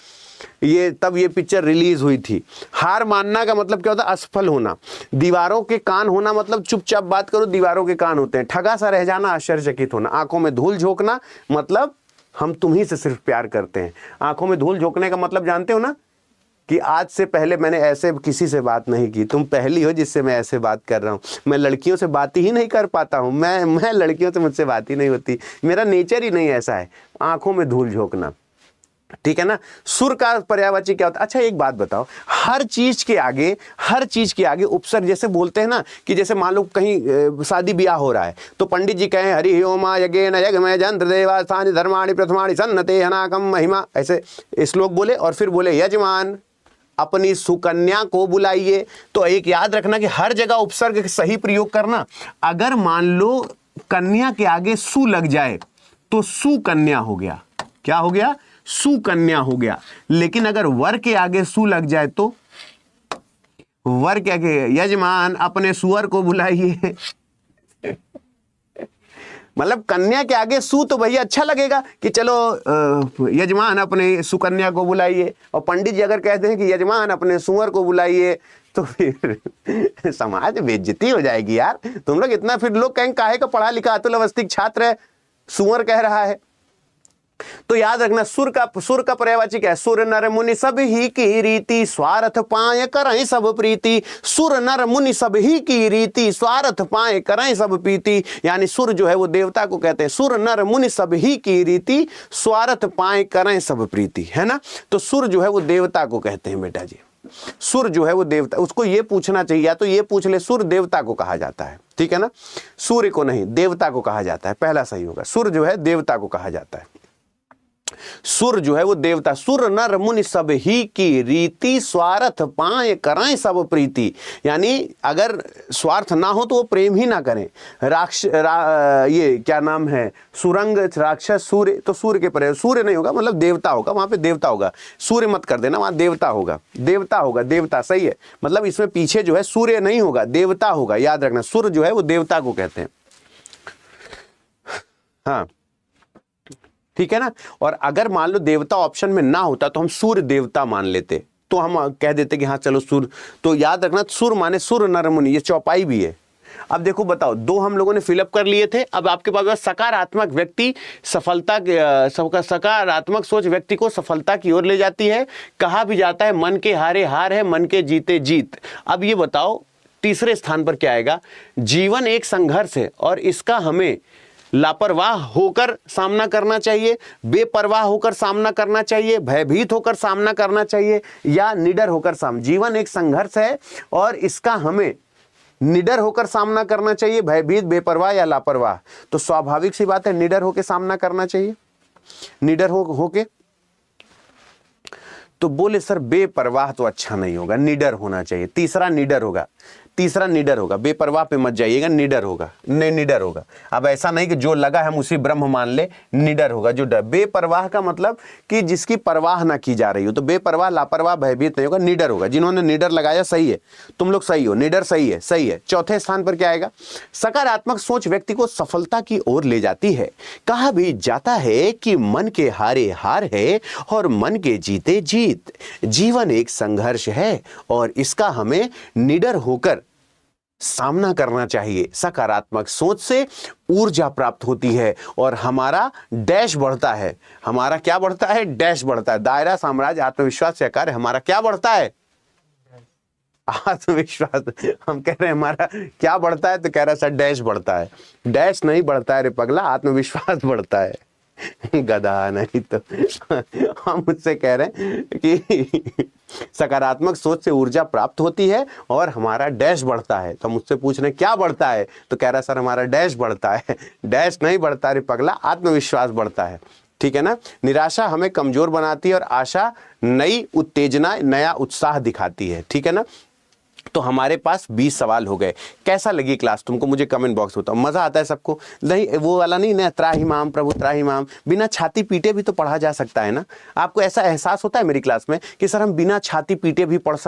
तब ये पिक्चर रिलीज हुई थी। हार मानना का मतलब क्या होता है? असफल होना। दीवारों के कान होना मतलब चुपचाप बात करो, दीवारों के कान होते हैं। ठगा सा रह जाना, आश्चर्यचकित होना। आंखों में धूल झोंकना मतलब हम तुम्ही से सिर्फ प्यार करते हैं। आंखों में धूल झोंकने का मतलब जानते हो ना, कि आज से पहले मैंने ऐसे किसी से बात नहीं की, तुम पहली हो जिससे मैं ऐसे बात कर रहा हूँ। मैं लड़कियों से बात ही नहीं कर पाता हूँ, मैं लड़कियों से मुझसे बात ही नहीं होती, मेरा नेचर ही नहीं ऐसा है। आंखों में धूल झोंकना, ठीक है ना। सुर का पर्यायवाची क्या होता है? अच्छा एक बात बताओ, हर चीज के आगे उपसर्ग, जैसे बोलते हैं ना कि जैसे मान लो कहीं शादी ब्याह हो रहा है, तो पंडित जी कहें हरि ओमा यज्ञेन यज्ञमय जंत्र देवास्थानि धर्माणि प्रथमाणि सन्नते हनाकम महिमा, ऐसे श्लोक बोले और फिर बोले यजमान अपनी सुकन्या को बुलाइए। तो एक याद रखना कि हर जगह उपसर्ग सही प्रयोग करना। अगर मान लो कन्या के आगे सु लग जाए तो सुकन्या हो गया। क्या हो गया? सुकन्या हो गया। लेकिन अगर वर के आगे सु लग जाए तो वर के आगे यजमान अपने सुअर को बुलाइए। मतलब कन्या के आगे सु तो भैया अच्छा लगेगा कि चलो यजमान अपने सुकन्या को बुलाइए, और पंडित जी अगर कहते हैं कि यजमान अपने सुअर को बुलाइए तो फिर समाज में बेइज्जती हो जाएगी यार। तुम लोग इतना, फिर लोग कहेंगे काहे का पढ़ा लिखा अतुल अवस्थी छात्र है, सुअर कह रहा है। तो याद रखना सुर का पर्यायवाची क्या है? सुर नर मुनि सब ही की रीति स्वार्थ पाए करें सब प्रीति। सुर नर मुनि सब ही की रीति स्वार्थ पाए करें सब प्रीति। यानी सुर जो है वो देवता को कहते हैं। सुर नर मुनि सब ही की रीति स्वार्थ पाए करें सब प्रीति, है ना। तो सुर जो है वो देवता को कहते हैं बेटा जी। सुर जो है वो देवता, उसको ये पूछना चाहिए, या तो ये पूछ ले सुर देवता को कहा जाता है, ठीक है ना, सूर्य को नहीं देवता को कहा जाता है, पहला सही होगा। सुर जो है देवता को कहा जाता है। सुर जो है वो देवता। सुर नर मुनि सब ही की रीति स्वार्थ पाए करें सब प्रीति। यानी अगर स्वार्थ ना हो तो वो प्रेम ही ना करें। ये क्या नाम है, सुरंग राक्षस सूर्य, तो सूर्य के परे सूर्य नहीं होगा, मतलब देवता होगा, वहां पे देवता होगा। सूर्य मत कर देना, वहां देवता होगा, देवता होगा, देवता सही है। मतलब इसमें पीछे जो है सूर्य नहीं होगा, देवता होगा, याद रखना। सुर जो है वो देवता को कहते हैं, हाँ ठीक है ना। और अगर मान लो देवता ऑप्शन में ना होता तो हम सूर्य देवता मान लेते, तो हम कह देते कि हाँ चलो सूर्य। तो याद रखना सुर माने सुर नर मुनि, ये चौपाई भी है। अब देखो बताओ, दो हम लोगों ने फिलअप कर लिए थे। अब आपके पास सकारात्मक व्यक्ति सफलता के, सकारात्मक सोच व्यक्ति को सफलता की ओर ले जाती है। कहा भी जाता है मन के हारे हार है, मन के जीते जीत। अब ये बताओ तीसरे स्थान पर क्या आएगा? जीवन एक संघर्ष है और इसका हमें लापरवाह होकर सामना करना चाहिए, बेपरवाह होकर सामना करना चाहिए, भयभीत होकर सामना करना चाहिए, या निडर होकर जीवन एक संघर्ष है और इसका हमें निडर होकर सामना करना चाहिए, भयभीत, बेपरवाह या लापरवाह। तो स्वाभाविक सी बात है निडर होकर सामना करना चाहिए। निडर होके तो बोले सर बेपरवाह तो अच्छा नहीं होगा, निडर होना चाहिए। तीसरा निडर होगा, तीसरा निडर होगा। बेपरवाह पे मत जाइएगा, निडर होगा, नहीं निडर होगा। अब ऐसा नहीं कि जो लगा हम उसी ब्रह्म मान ले, निडर होगा। जो डर, बेपरवाह का मतलब कि जिसकी परवाह ना की जा रही हो, तो बेपरवाह लापरवाह भयभीत नहीं होगा, निडर होगा। जिन्होंने निडर लगाया सही है, तुम लोग सही हो, निडर सही है, सही है। चौथे स्थान पर क्या आएगा? सकारात्मक सोच व्यक्ति को सफलता की ओर ले जाती है। कहा भी जाता है कि मन के हारे हार है और मन के जीते जीत। जीवन एक संघर्ष है और इसका हमें निडर होकर सामना करना चाहिए। सकारात्मक सोच से ऊर्जा प्राप्त होती है और हमारा डैश बढ़ता है। हमारा क्या बढ़ता है? डैश बढ़ता है। दायरा, साम्राज्य, आत्मविश्वास से कार्य, हमारा क्या बढ़ता है? आत्मविश्वास। हम कह रहे हैं हमारा क्या बढ़ता है, तो कह रहा है सर डैश बढ़ता है। डैश नहीं बढ़ता है रे पगला, आत्मविश्वास बढ़ता है। गधा नहीं तो। हम मुझसे कह रहे हैं कि सकारात्मक सोच से ऊर्जा प्राप्त होती है और हमारा डैश बढ़ता है। तो मुझसे पूछ रहे क्या बढ़ता है, तो कह रहा सर हमारा डैश बढ़ता है। डैश नहीं बढ़ता रे पगला, आत्मविश्वास बढ़ता है। ठीक है ना। निराशा हमें कमजोर बनाती है और आशा नई उत्तेजना, नया उत्साह दिखाती है। ठीक है ना। तो हमारे पास 20 सवाल हो गए। कैसा लगी क्लास तुमको? मुझे कमेंट बॉक्स बताओ। मजा आता है सबको? नहीं वो वाला नहीं ना, त्राहिमाम प्रभु त्राहिमाम, बिना छाती पीटे भी तो पढ़ा जा सकता है ना। आपको ऐसा एहसास होता है मेरी क्लास में कि सर हम बिना छाती पीटे भी पढ़ सकते